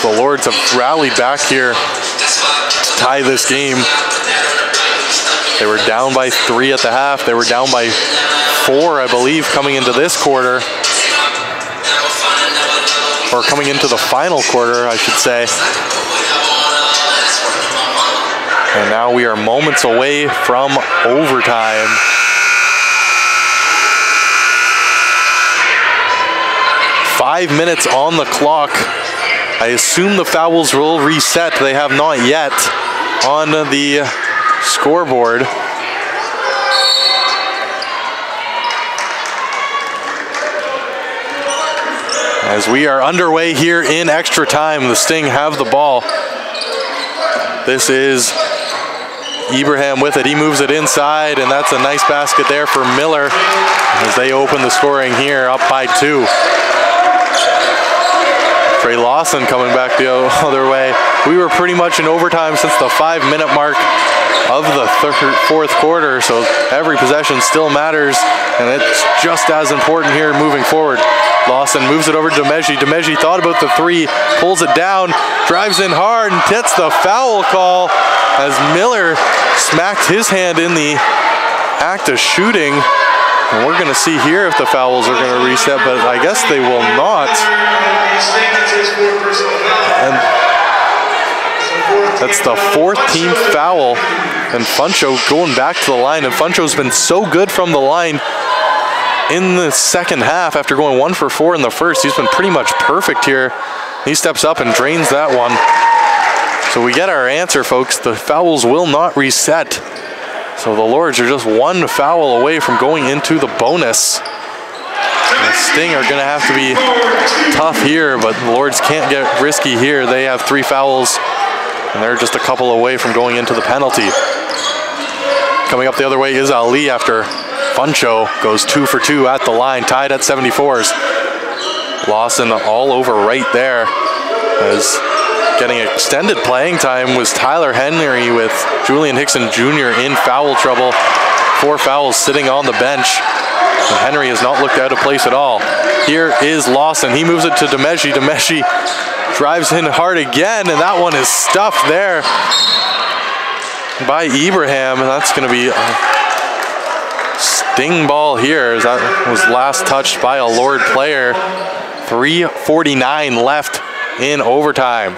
The Lords have rallied back here to tie this game. They were down by 3 at the half. They were down by 4, I believe, coming into this quarter. Or coming into the final quarter, I should say. And now we are moments away from overtime. Five minutes on the clock. I assume the fouls will reset. They have not yet on the scoreboard. As we are underway here in extra time, the Sting have the ball. This is Ibrahim with it. He moves it inside, and that's a nice basket there for Miller as they open the scoring here, up by 2. Trey Lawson coming back the other way. We were pretty much in overtime since the 5-minute mark of the fourth quarter, so every possession still matters, and it's just as important here moving forward. Lawson moves it over to Demeji. Demeji thought about the 3, pulls it down, drives in hard, and gets the foul call as Miller smacked his hand in the act of shooting. And we're going to see here if the fouls are going to reset, but I guess they will not. And that's the 4th team foul. And Funcho going back to the line. And Funcho's been so good from the line in the second half after going 1 for 4 in the first. He's been pretty much perfect here. He steps up and drains that one. So we get our answer, folks. The fouls will not reset. So the Lords are just 1 foul away from going into the bonus. And the Sting are going to have to be tough here, but the Lords can't get risky here. They have 3 fouls, and they're just a couple away from going into the penalty. Coming up the other way is Ali after Funcho goes 2 for 2 at the line, tied at 74s. Lawson all over right there as getting extended playing time was Tyler Henry with Julian Hickson Jr. in foul trouble. 4 fouls sitting on the bench. And Henry has not looked out of place at all. Here is Lawson. He moves it to Demeji. Demeji drives in hard again, and that one is stuffed there by Ibrahim. And that's going to be a Sting ball here, as that was last touched by a Lord player. 3:49 left in overtime.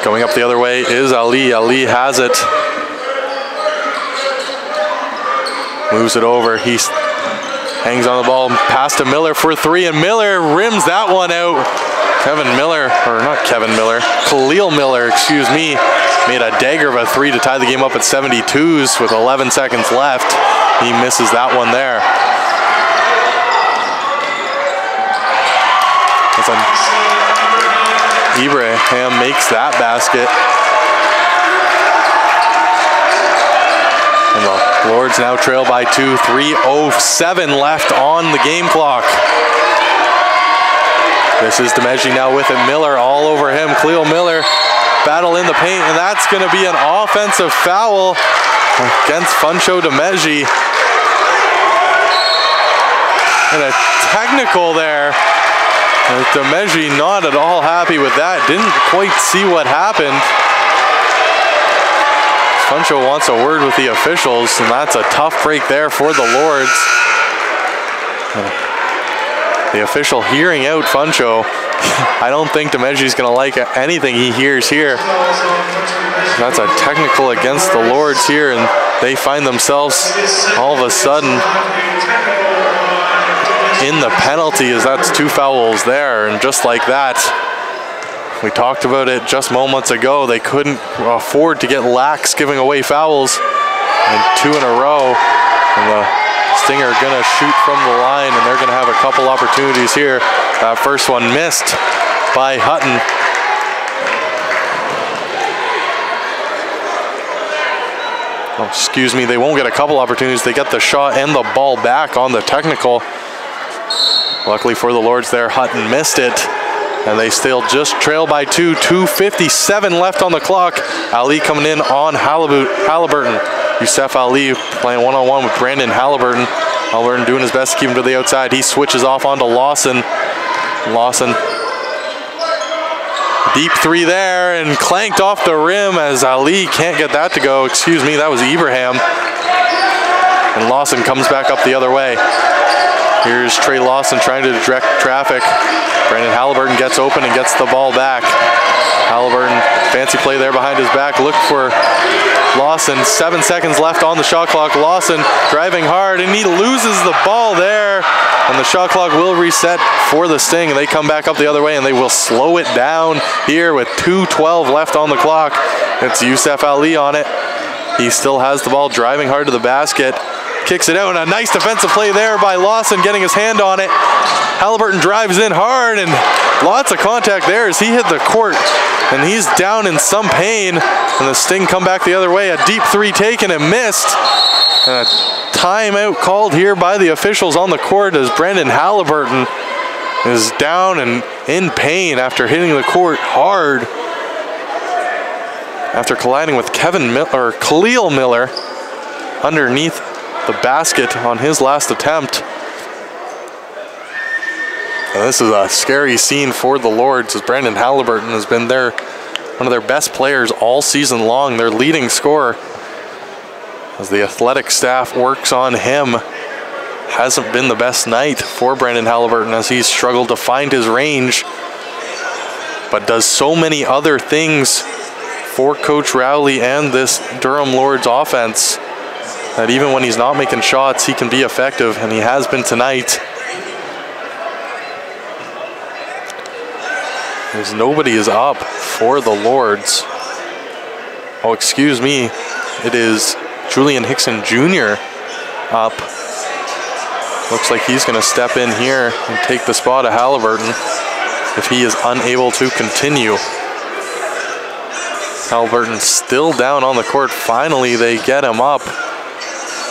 Going up the other way is Ali. Ali has it. Moves it over. He hangs on the ball. Pass to Miller for 3, and Miller rims that one out. Khalil Miller, excuse me, made a dagger of a 3 to tie the game up at 72s with 11 seconds left. He misses that one there. Ibrahim makes that basket. And the Lords now trail by 2, 3:07 left on the game clock. This is Demeji now with it. Miller all over him. Khalil Miller battle in the paint, and that's going to be an offensive foul against Funcho Demeji. And a technical there. Demeji not at all happy with that. Didn't quite see what happened. Funcho wants a word with the officials, and that's a tough break there for the Lords. The official hearing out Funcho. I don't think Demeji's going to like anything he hears here. That's a technical against the Lords here, and they find themselves all of a sudden in the penalty, as that's 2 fouls there. And just like that, we talked about it just moments ago, they couldn't afford to get lax giving away fouls, and 2 in a row. And the Sting are going to shoot from the line, and they're going to have a couple opportunities here. That first one missed by Hutton. Oh, excuse me, they won't get a couple opportunities. They get the shot and the ball back on the technical. Luckily for the Lords there, Hutton missed it, and they still just trail by 2. 2:57 left on the clock. Ali coming in on Halliburton. Youssef Ali playing one-on-one with Brandon Halliburton. Halliburton doing his best to keep him to the outside. He switches off onto Lawson. Lawson Deep three there and clanked off the rim as Ali can't get that to go. Excuse me, that was Ibrahim. And Lawson comes back up the other way. Here's Trey Lawson trying to direct traffic. Brandon Halliburton gets open and gets the ball back. Halliburton, fancy play there behind his back. Look for Lawson. 7 seconds left on the shot clock. Lawson driving hard and he loses the ball there. And the shot clock will reset for the Sting. And they come back up the other way and they will slow it down here with 2:12 left on the clock. It's Youssef Ali on it. He still has the ball, driving hard to the basket. Kicks it out, and a nice defensive play there by Lawson, getting his hand on it. Halliburton drives in hard, and lots of contact there as he hit the court, and he's down in some pain. And the Sting come back the other way. A deep three taken and missed. And a timeout called here by the officials on the court as Brandon Halliburton is down and in pain after hitting the court hard after colliding with Khalil Miller underneath the basket on his last attempt. And this is a scary scene for the Lords as Brandon Halliburton has been one of their best players all season long, their leading scorer. As the athletic staff works on him, hasn't been the best night for Brandon Halliburton as he's struggled to find his range, but does so many other things for Coach Rowley and this Durham Lords offense that even when he's not making shots, he can be effective, and he has been tonight. As nobody is up for the Lords. Oh, excuse me. It is Julian Hickson Jr. up. Looks like he's going to step in here and take the spot of Halliburton if he is unable to continue. Halliburton still down on the court. Finally, they get him up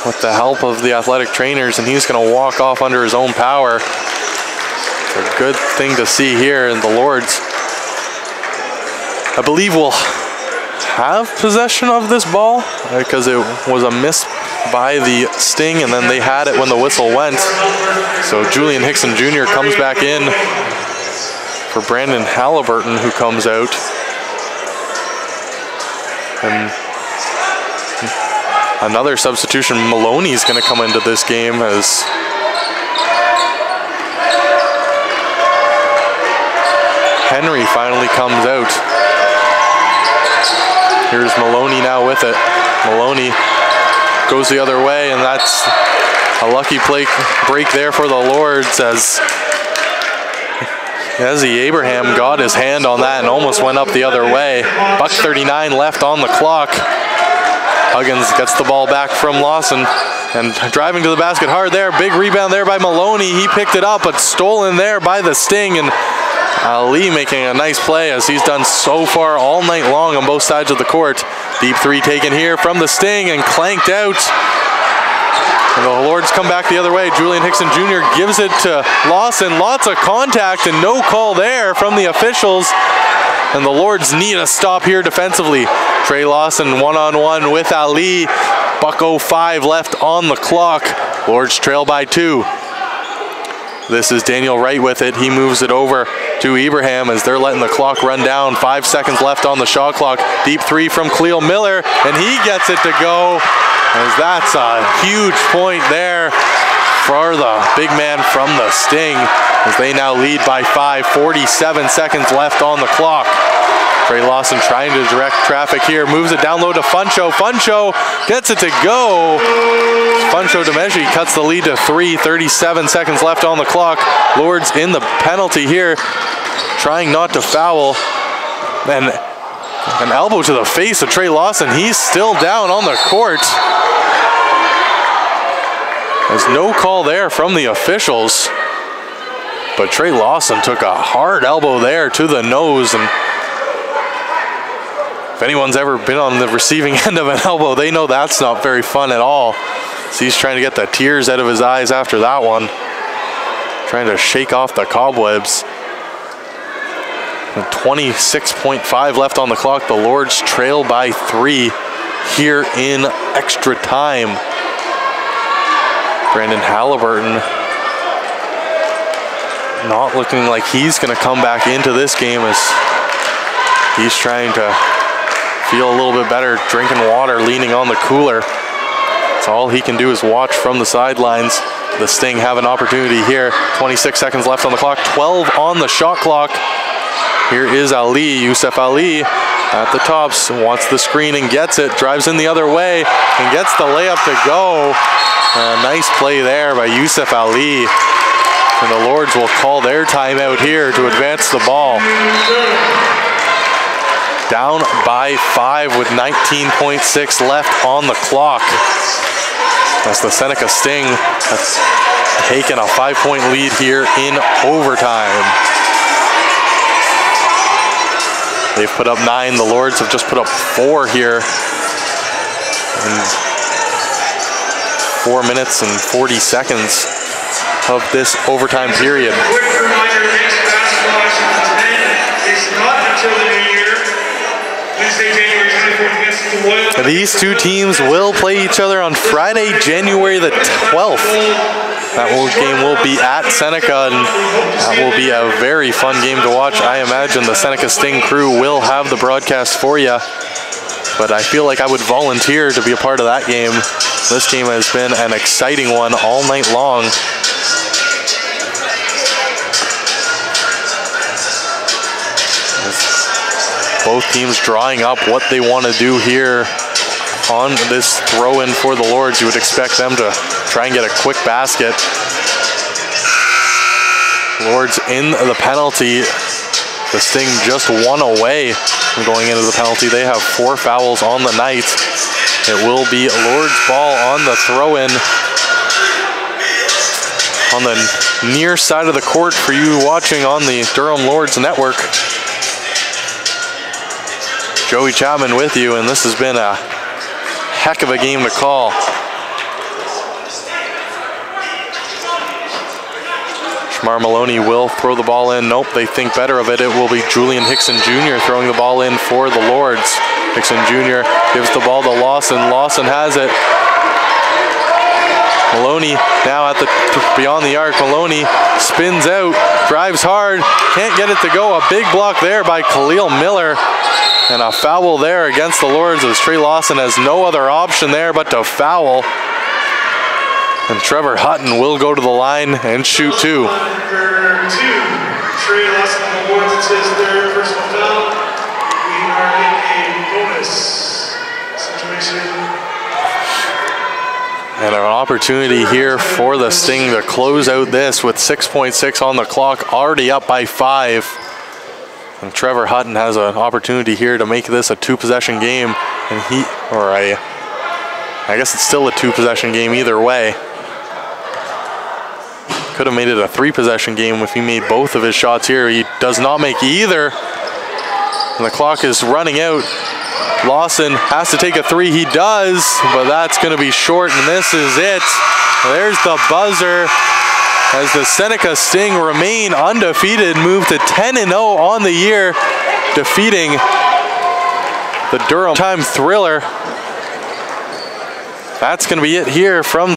with the help of the athletic trainers, and he's going to walk off under his own power. It's a good thing to see here, and the Lords, I believe, will have possession of this ball because it was a miss by the Sting, and then they had it when the whistle went. So Julian Hickson Jr. comes back in for Brandon Halliburton, who comes out. And another substitution, Maloney's going to come into this game as Henry finally comes out. Here's Maloney now with it. Maloney goes the other way, and that's a lucky break there for the Lords as Ezzy Abraham got his hand on that and almost went up the other way. $1:39 left on the clock. Huggins gets the ball back from Lawson and driving to the basket hard there. Big rebound there by Maloney. He picked it up, but stolen there by the Sting, and Ali making a nice play as he's done so far all night long on both sides of the court. Deep three taken here from the Sting and clanked out. And the Lords come back the other way. Julian Hickson Jr. gives it to Lawson. Lots of contact and no call there from the officials. And the Lords need a stop here defensively. Trey Lawson one-on-one with Ali. $1:05 left on the clock. Lords trail by 2. This is Daniel Wright with it. He moves it over to Ibrahim as they're letting the clock run down. 5 seconds left on the shot clock. Deep three from Khalil Miller, and he gets it to go. As that's a huge point there for the big man from the Sting as they now lead by 5. 47 seconds left on the clock. Trey Lawson trying to direct traffic here, moves it down low to Funcho. Funcho gets it to go. Funcho Demeji cuts the lead to 3. 37 seconds left on the clock. Lords in the penalty here, trying not to foul. And an elbow to the face of Trey Lawson. He's still down on the court. There's no call there from the officials, but Trey Lawson took a hard elbow there to the nose, and if anyone's ever been on the receiving end of an elbow, they know that's not very fun at all. So he's trying to get the tears out of his eyes after that one, trying to shake off the cobwebs. And 26.5 left on the clock. The Lords trail by 3 here in extra time. Brandon Halliburton not looking like he's going to come back into this game as He's trying to feel a little bit better, drinking water, leaning on the cooler. So all he can do is watch from the sidelines. The Sting have an opportunity here. 26 seconds left on the clock, 12 on the shot clock. Here is Ali, Yusuf Ali at the tops, wants the screen and gets it, drives in the other way and gets the layup to go. A nice play there by Yusuf Ali. And the Lords will call their timeout here to advance the ball. Down by 5 with 19.6 left on the clock. As the Seneca Sting has taken a 5-point lead here in overtime. They've put up 9. The Lords have just put up 4 here in 4 minutes and 40 seconds of this overtime period. Quick reminder, next basketball action for men is not until the new year. Wednesday, January 24th against the Loyal. These two teams will play each other on Friday, January the 12th. That game will be at Seneca, and that will be a very fun game to watch. I imagine the Seneca Sting crew will have the broadcast for you, but I feel like I would volunteer to be a part of that game. This game has been an exciting one all night long. Both teams drawing up what they want to do here on this throw-in for the Lords. You would expect them to try and get a quick basket. Lords in the penalty. The Sting just 1 away from going into the penalty. They have 4 fouls on the night. It will be Lords ball on the throw-in on the near side of the court for you watching on the Durham Lords Network. Joey Chapman with you, and this has been a heck of a game to call. Shamar Maloney will throw the ball in. Nope, they think better of it. It will be Julian Hickson Jr. throwing the ball in for the Lords. Hickson Jr. gives the ball to Lawson. Lawson has it. Maloney now at the beyond the arc. Maloney spins out, drives hard, can't get it to go. A big block there by Khalil Miller. And a foul there against the Lords as Trey Lawson has no other option there but to foul. And Trevor Hutton will go to the line and shoot 2. Number 2, Trey Lawson on the boards. It's his third personal foul. We are in a bonus situation. And an opportunity here for the Sting to close out this with 6.6 on the clock, already up by 5. And Trevor Hutton has an opportunity here to make this a 2-possession game. And I guess it's still a 2-possession game either way. Could have made it a 3-possession game if he made both of his shots here. He does not make either. And the clock is running out. Lawson has to take a 3. He does, but that's going to be short, and this is it. There's the buzzer as the Seneca Sting remain undefeated, move to 10-0 on the year, defeating the Durham Time Thriller. That's going to be it here from